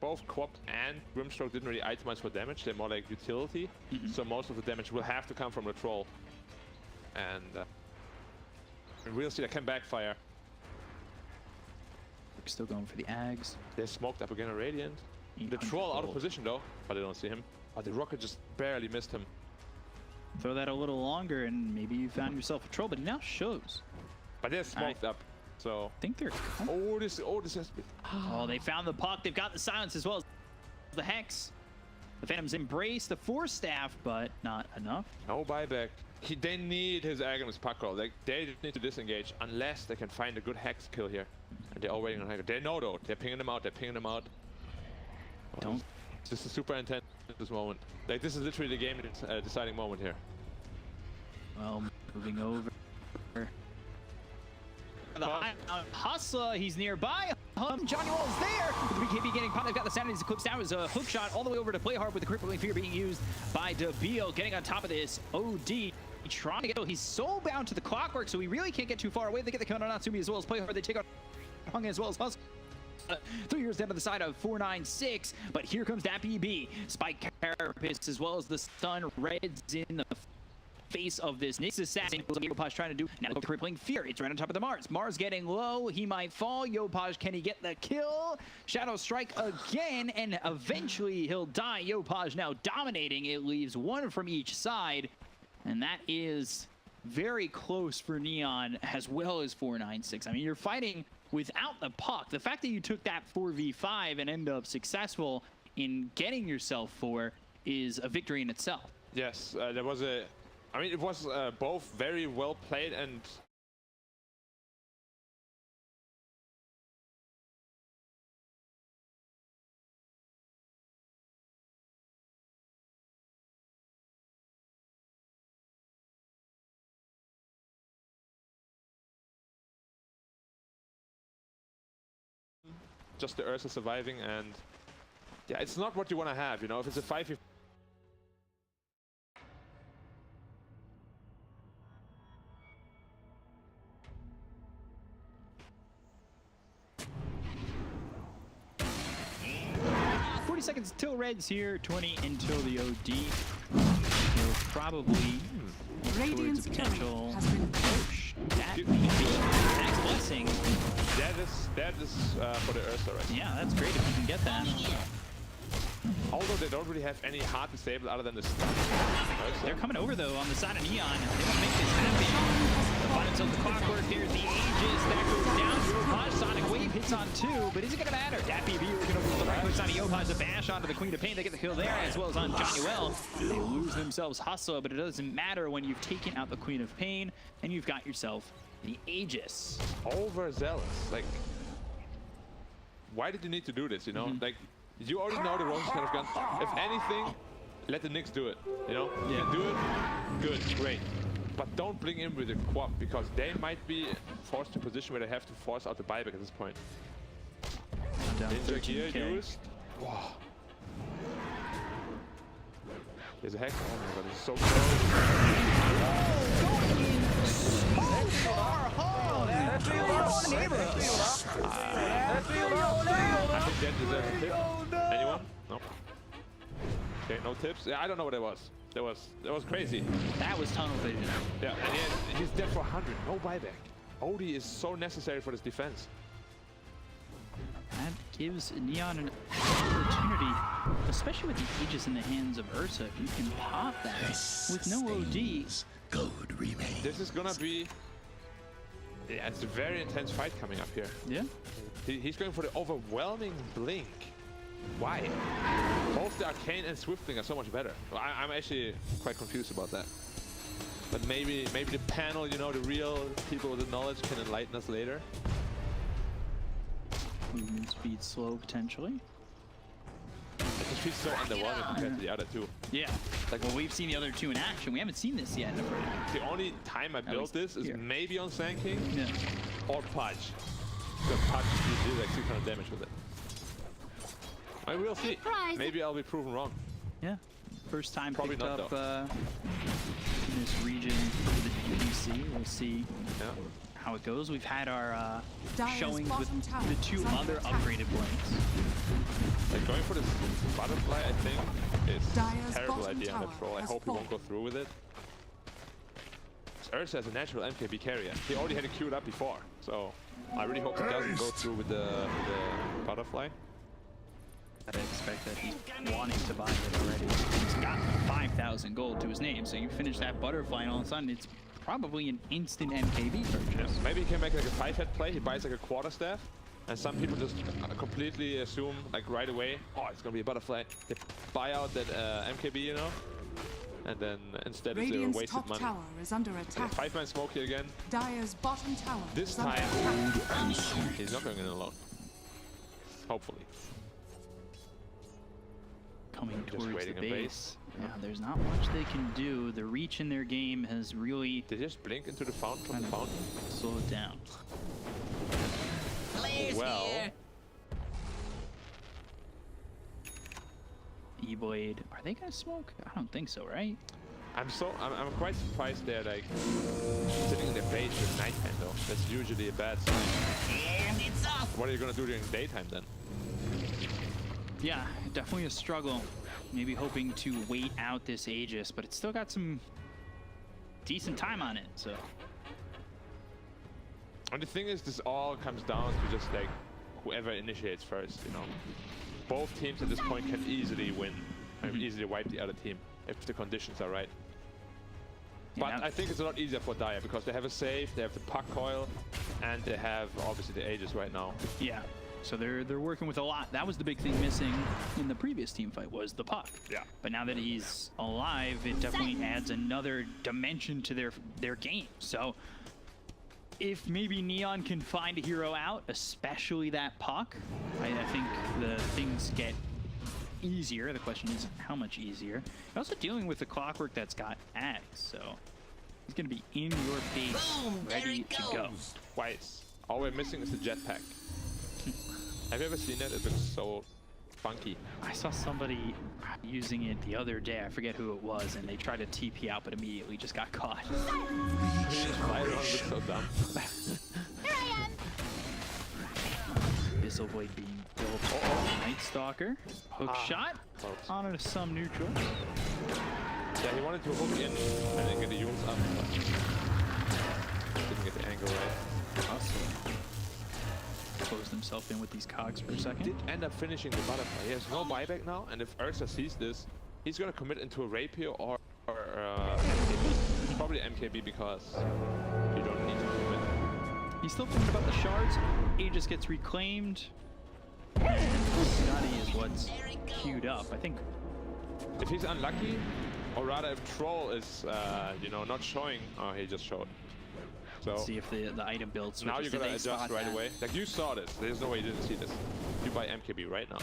Both Quap and Grimstroke didn't really itemize for damage. They're more like utility. So most of the damage will have to come from the troll. And we'll see that can backfire. We're still going for the Ags. They're smoked up again on Radiant. The troll out of position though, but they don't see him. Oh, the rocket just barely missed him. Throw that a little longer and maybe you found yourself a troll, but it now shows. But they're smoked up. So I think they're... Oh, this has been... Oh, they found the Puck. They've got the silence as well as the Hex. The Phantoms embrace the Force Staff, but not enough. No buyback. They need his Aghanim Puck roll. Like, they just need to disengage unless they can find a good Hex kill here. And they're all waiting on Hex. They know though. They're pinging them out. They're pinging them out. Don't. This is super intense at this moment. Like, this is literally the game deciding moment here. Well, moving over. The Hustler, he's nearby. Johnny Wall is there. With the BKB getting popped, they've got the Sanity's Eclipse down. It was a hook shot all the way over to play hard with the crippling fear being used by Dabio. Getting on top of this, OD trying to get. He's so bound to the clockwork, so he really can't get too far away. They get the count on Natsumi as well as play hard. They take out Hung as well as Hustle. 3 years down to the side of 496, but here comes that BB. Spike Carapace as well as the stun reds in the face of this Nyx assassin. Yopaj trying to do now crippling fear. It's right on top of the Mars. Mars getting low. He might fall. Yopaj, can he get the kill? Shadow Strike again, and eventually he'll die. Yopaj now dominating. It leaves one from each side, and that is very close for Neon as well as 496. I mean, you're fighting without the puck. The fact that you took that 4v5 and end up successful in getting yourself 4 is a victory in itself. Yes, there was a... I mean, it was both very well played and... just the Ursa surviving, and yeah, it's not what you want to have, you know. If it's a 5v... seconds till Reds here, 20 until the OD. He'll probably look towards a potential push. That that's a blessing. That is for the Ursa right now. Yeah, that's great if you can get that. Although they don't really have any hard disable other than the stun. They're coming over though on the side of Neon. They want to make this happen. Find himself the clockwork. There's the Aegis that goes down. Yopaj, Sonic Wave hits on 2, but is it gonna matter? Dat BB working over the right clicks on Yopaj, a bash onto the Queen of Pain. They get the kill there, as well as on Johnny. They lose themselves hustle, but it doesn't matter when you've taken out the Queen of Pain and you've got yourself the Aegis. Overzealous. Like, why did you need to do this? You know, like, you already know the Rose's kind of gun. If anything, let the Nyx do it. You know, you can do it. Good, great. But don't bring in with a quad, because they might be forced to a position where they have to force out the buyback at this point. Down Ninja gear 13K. used. Wow. There's a hex. Oh my god, it's so I think that deserves a tip. Anyone? No. Okay, no tips. Yeah, I don't know what it was. That was crazy. That was tunnel vision. Yeah, and he's dead for 100. No buyback. Odie is so necessary for this defense. That gives Neon an opportunity, especially with the Aegis in the hands of Ursa. If you can pop that with no OD. Code remains. This is gonna be... Yeah, it's a very intense fight coming up here. Yeah. He's going for the overwhelming blink. Why? Both the Arcane and Swiftling are so much better. I'm actually quite confused about that. But maybe the panel, you know, the real people with the knowledge can enlighten us later. Movement speed slow potentially. It feels so underwhelming compared to the other two. Yeah. Like, well, we've seen the other two in action. We haven't seen this yet. The only time I built this is maybe on Sand King or Pudge. Because Pudge did like 600 damage with it. I will see. Maybe I'll be proven wrong. Yeah. First time Probably picked not, up in this region for the PC. We'll see how it goes. We've had our showings with the two other upgraded blanks. Like going for this butterfly, I think, is Dire's a terrible bottom idea on the tower troll. I has hope he won't go fallen. through with it. Ursa has a natural MKB carrier. He already had it queued up before, so I really hope he doesn't go through with the butterfly. I expect that he's wanting to buy it already. He's got 5,000 gold to his name, so you finish that butterfly and all of a sudden it's probably an instant MKB purchase. Maybe he can make like a 5-head play. He buys like a quarterstaff, and some people just completely assume like right away, oh, it's gonna be a butterfly. They buy out that MKB, you know, and then instead it's a Radiant's wasted top money. tower is under attack. 5-man smoke here again. Dire's bottom tower This is under time, attack. he's not going in alone. Hopefully. Coming Just towards the waiting a base. base. Yeah, there's not much they can do. The reach in their game has really Did they just blink into the fountain from the fountain? slowed down. Well, E-Blade, are they gonna smoke? I don't think so, right? I'm quite surprised they're like sitting in their base with Night Hand though. That's usually a bad sign. And it's off. what are you gonna do during daytime then? Yeah, definitely a struggle. Maybe hoping to wait out this Aegis, but it's still got some decent time on it, so. And the thing is, this all comes down to just like whoever initiates first, you know. Both teams at this point can easily win, and easily wipe the other team if the conditions are right. But Yeah. I think it's a lot easier for Dire because they have a save, they have the puck coil, and they have obviously the Aegis right now. Yeah, so they're working with a lot. That was the big thing missing in the previous team fight, was the puck. Yeah. But now that he's alive, it definitely adds another dimension to their game. So if maybe Neon can find a hero out, especially that puck, I think the things get easier. The question is how much easier. You're also dealing with the Clockwork that's got Ags, so he's going to be in your face, ready to go. Twice. All we're missing is the jetpack. Have you ever seen it? It looks so funky. I saw somebody using it the other day. I forget who it was, and they tried to TP out, but immediately just got caught. Just fly around, looks so dumb. Here I am. Abyssal Blade being built. Night Stalker. Hook shot. Close. On to some neutral. Yeah, he wanted to hook in and then get the Yules up, but didn't get the angle right. Awesome. Closed himself in with these cogs for a second. Did end up finishing the butterfly. He has no buyback now, and if Ursa sees this, he's gonna commit into a Rapier or MKB. Probably MKB because you don't need to commit. He's still thinking about the shards. Aegis gets reclaimed. Scotty is what's queued up. I think If he's unlucky, or rather if Troll is, you know, not showing, oh, he just showed. So see if the item builds. now you're gonna adjust right away. Like you saw this. There's no way you didn't see this. You buy MKB right now.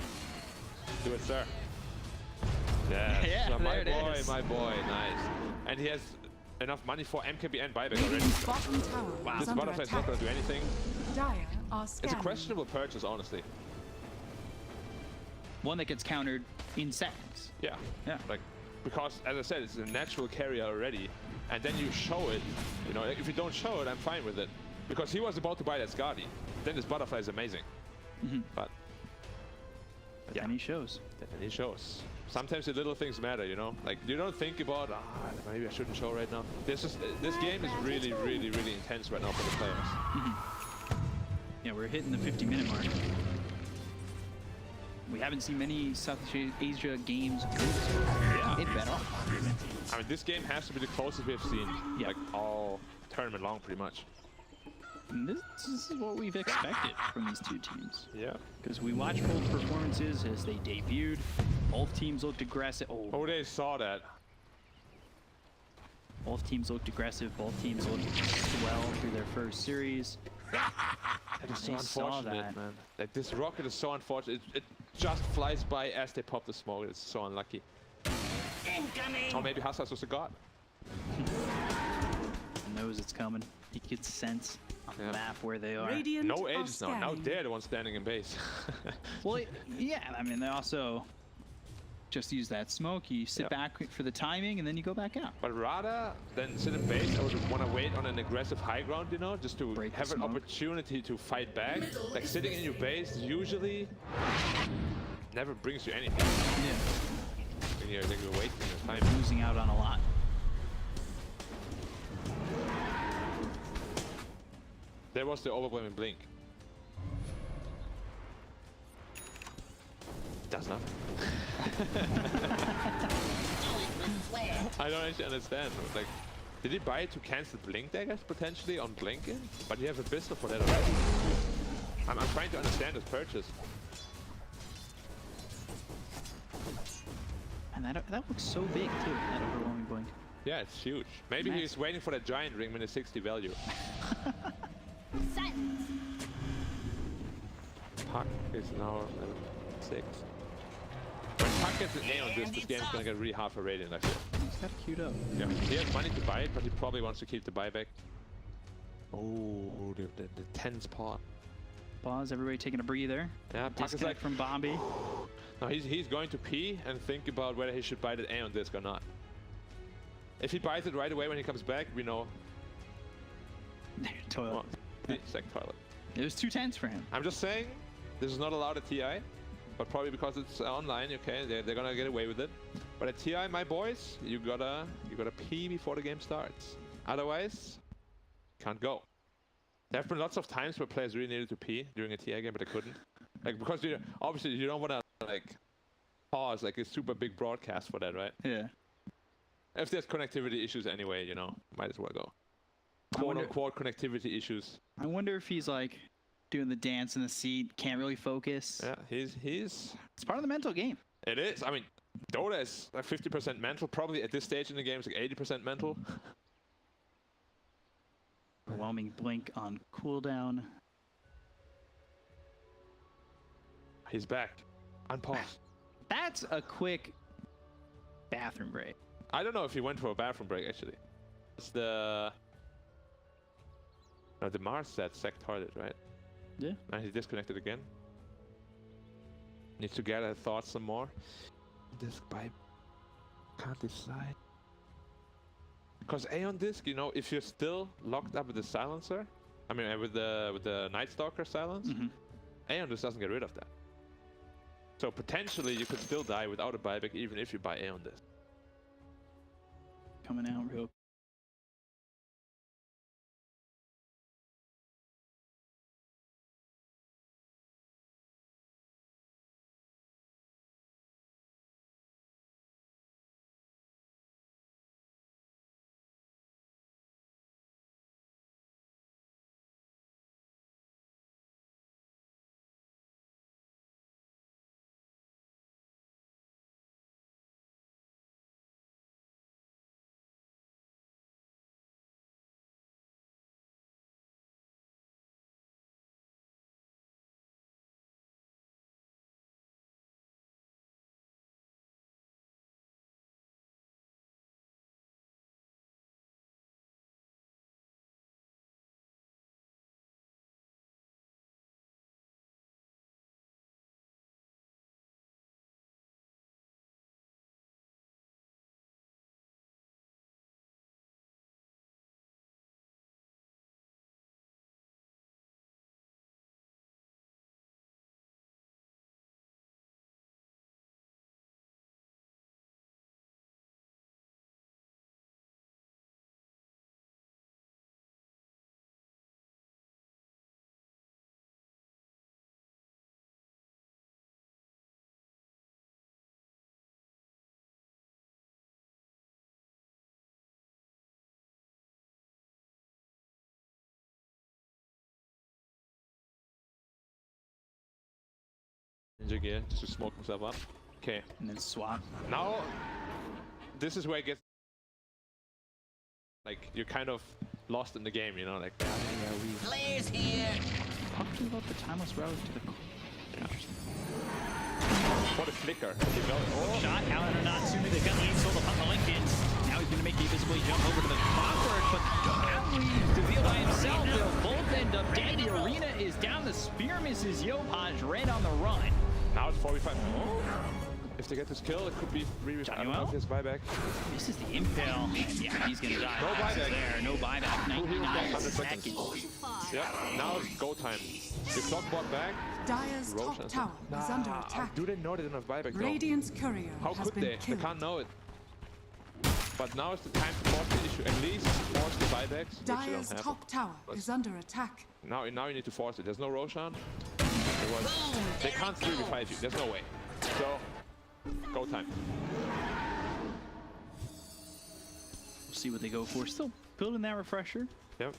Do it, sir. Yes. Yeah, So there it is. my boy, nice. And he has enough money for MKB and buyback already. Radiant's bottom tower is This under butterfly's not attack. gonna do anything. Dire are It's a scanning. questionable purchase, honestly. one that gets countered in seconds. Yeah. Yeah. Like, because as I said, it's a natural carrier already, and then you show it. You know, if you don't show it, I'm fine with it, because he was about to buy that Skadi. Then this butterfly is amazing. But yeah, And he shows. then he shows. Sometimes the little things matter, you know. Like you don't think about, maybe I shouldn't show right now. This game is really, really, really intense right now for the players. Yeah, we're hitting the 50-minute mark. We haven't seen many South Asia games go this far. It better. I mean, this game has to be the closest we've seen, Yeah. like all tournament long, pretty much. And this is what we've expected from these two teams. Yeah. Because we watched both performances as they debuted. Both teams looked aggressive. Oh, they saw that. Both teams looked aggressive. Both teams looked well through their first series. That is so They saw unfortunate, that. man. Like this rocket is so unfortunate. It just flies by as they pop the smoke. It's so unlucky. Or maybe Hassas was a god. Knows it's coming. He gets sense on the Yeah. map where they are. Radiant No are ages now. Now scanning. they're the ones standing in base. Well, yeah. I mean, they also just use that smoke. You sit Yeah. back for the timing, and then you go back out. But rather than sit in base, I would want to wait on an aggressive high ground, you know, just to Break the have an smoke. opportunity to fight back. Like sitting in your base usually never brings you anything. Yeah. When you're wasting your time. Losing out on a lot. There was the overwhelming blink. Does nothing. I don't actually understand. Like, did he buy it to cancel blink daggers potentially on blinking? But you have a pistol for that already. I'm trying to understand this purchase. And that looks so big too. That overwhelming blink. Yeah, it's huge. Maybe Nice. he's waiting for that giant ring with a 60 value. Silence. Puck is now level 6. When Puck gets an A on this game's gonna get really hard for Radiant, I feel. He's got it queued up. Yeah, he has money to buy it, but he probably wants to keep the buyback. Oh, the tense part. Pause. Everybody taking a breather. Yeah, Puck is Disconnect like, from Bombi. no, he's going to pee and think about whether he should buy the A on disc or not. If he buys it right away when he comes back, we know. Toilet. Well, it's like toilet. It was too tense for him. I'm just saying, this is not allowed at TI, but probably because it's online, okay, they're gonna get away with it. But at TI, my boys, you gotta pee before the game starts. Otherwise, can't go. There have been lots of times where players really needed to pee during a TI game, but they couldn't. Like, because obviously you don't wanna like pause like a super big broadcast for that, right? Yeah. If there's connectivity issues anyway, you know, might as well go. Quote-unquote connectivity issues. I wonder if he's like doing the dance in the seat, can't really focus. Yeah, he's. It's part of the mental game. It is. I mean, Dota is like 50% mental. Probably at this stage in the game, it's like 80% mental. Overwhelming blink on cooldown. He's back. Unpaused. That's a quick bathroom break. I don't know if he went for a bathroom break actually. It's the. No, the Mars said sec toilet, right? Yeah. And he disconnected again. Needs to gather thoughts some more. Disk pipe. Can't decide. Because Aeon Disk, you know, if you're still locked up with the silencer, I mean with the Night Stalker silence, Aeon Disk doesn't get rid of that. So potentially you could still die without a buyback even if you buy Aeon Disk. Coming out real. Ninja gear just to smoke himself up. Okay. And then swap. Now, this is where it gets like you're kind of lost in the game, you know, like. Players here. Talking about the timeless route to the. Interesting. What a flicker! Oh. Shot out or not sooner. They've got the aim sold upon the Lincolns. Now he's going to make the visibly jump over to the clockwork, but Aui to deal by himself. They'll both end up dead. The arena is down. The spear misses Yopaj. Red on the run. Now it's 45. Oh. If they get this kill, it could be his buyback. This is the impale, and yeah, he's gonna die. No buyback. There, no buyback. 99 seconds. Yeah, now it's go time. The clock bought back. Dire's top tower is under attack. Do they know they don't have buyback? Radiant's courier How has could been they? killed. They can't know it. But now is the time to force the issue. At least force the buybacks. Dire's top tower is under attack. Now you need to force it. There's no Roshan. They can't 3v5 you. There's no way. So, go time. We'll see what they go for. Still building that refresher. Yep.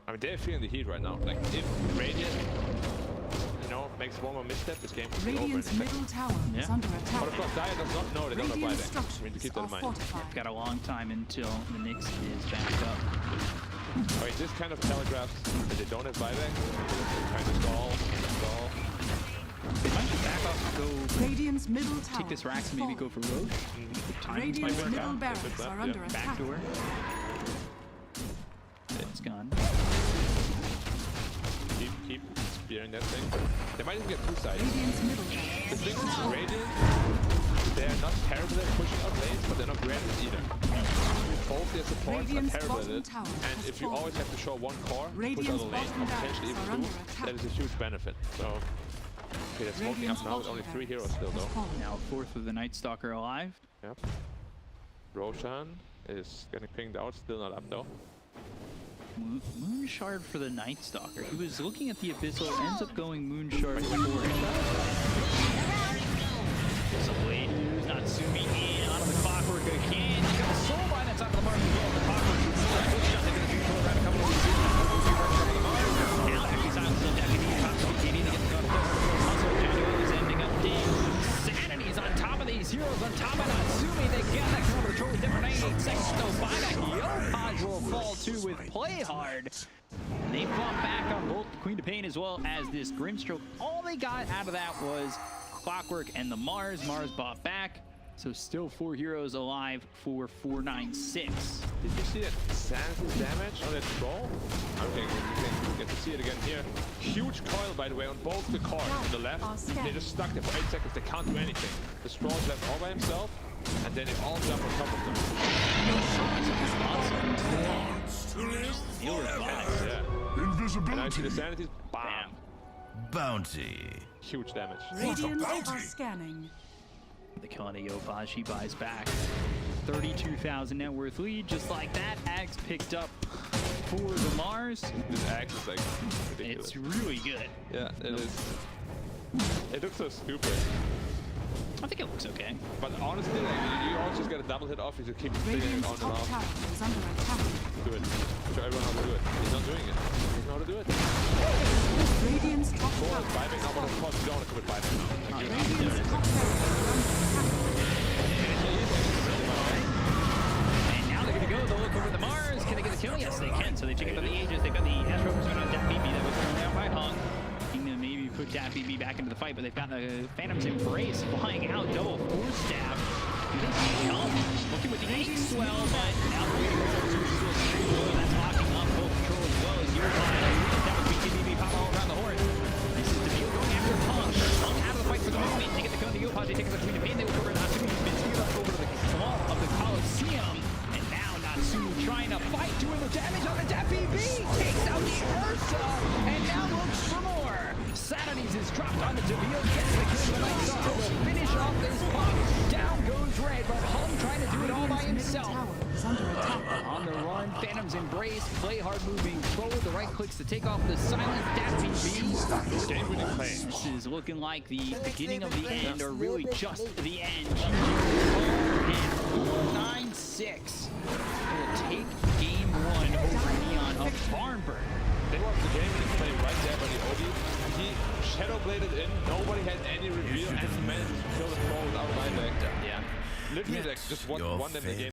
I mean, they're feeling the heat right now. Like, if Radiant, you know, makes one more misstep, this game could be over. Radiant's middle tower is under attack. But of course, Dire does not know they don't have Radiant buyback. We need to keep that in mind. fortified. Got a long time until the Nyx is back up. Alright, this kind of telegraphs that they don't have buyback. Kind of stall. They might just back up and go Radiant's middle tower. take this Rax and maybe go for Roche. Radiant's middle barracks are under attack. Back door. It's gone. Keep spearing that thing. They might even get two sides. Radiant's middle The barracks. thing is, Radiant, they're not terrible at pushing out lanes, but they're not great at it either. both their supports are Radiant's terrible at bottom it. tower And has if you fallen. always have to show one core, push Radiant's out the lane, bottom or potentially barracks even are under two, attack. that is a huge benefit. So, okay, they're smoking up Radiant's now with bottom only 3 heroes barracks still has though. fallen. Now fourth of the Night Stalker alive. Yep. Roshan is getting pinged out, still not up though. Moonshard for the Night Stalker. He was looking at the Abyssal, ends up going Moonshard for So late news, Natsumi in onto the Clockwork again. You got the soul line that's on the mark as well. The Clockwork is a good shot. They're going to control around a couple of these. Now Heavy Silence on Deputy. Constantly KD to get the gun. Also, January is ending up dead. Sanity is on top of these heroes. On top of Natsumi. They get that control with different 98 seconds to go by that. Yopaj will fall too with Play Hard. They fought back on both the Queen of Pain as well as this Grimstroke. All they got out of that was Clockwork and the Mars. Mars bought back. So still 4 heroes alive for 496. Did you see that sanity damage on that troll? Okay, you get to see it again here. Huge coil, by the way, on both the cores on the left. They just stuck there for 8 seconds. They can't do anything. The Stroll is left all by himself, and then they all jump on top of them. Yeah. And I see the sanities. Bam. Bounty. Huge damage. Radiant are scanning. The kill on the Yopaj, he buys back. 32,000 net worth lead, just like that. Axe picked up for the Mars. This axe is like ridiculous. It's really good. Yeah, it is. It looks so stupid. I think it looks okay. But honestly, like, you always just get a double hit off if you keep spinning it Radiant's on and top off. tower is under attack. Do it. Show everyone how to do it. He's not doing it. He doesn't know how to do it. Radiant's top Cool, tower it's vibing now, but of course you don't want to commit vibing now. Like, Radiant's top barracks is under attack. And now they're gonna go, they'll look over the Mars. Can they get the kill? Yes, they can. So they check into the Aegis. They've got the Astro Pursuit on that BB that was thrown down by Hung. Looking to maybe put that BB back into the fight, but they've got the Phantom's Embrace flying out. Double force stab. Looking with the Ace swell, but now the that's locking up both control as well as Yopaj. That was BKBB pop all around the horn. This is Deville going after Hung. Hung out of the fight for the moment. They get the kill on the Yopaj. They take the Queen of Pain. They look over at Natsumi. He's been speared up over to the wall of the Coliseum. And now Natsumi trying to fight, doing the damage on the BB. Takes out the Ursa. And now looks for more. Sanities is dropped on the Deville. Gets the kill. The Night Stalker will finish off this puck. Down goes Red, but Hung trying to do it all by himself. Tower is under attack. On the run, Phantom's Embrace, play hard moving forward, the right clicks to take off the silent BB. game-winning play. This is looking like the beginning of the end, or really just the end. 496 will take game 1 over Neon of Farnburg. They watched the game-winning play right there by the Obi. He shadow bladed in, nobody had any reveal, and he managed to kill the troll without buyback. Yeah. Literally, like, just one them the game.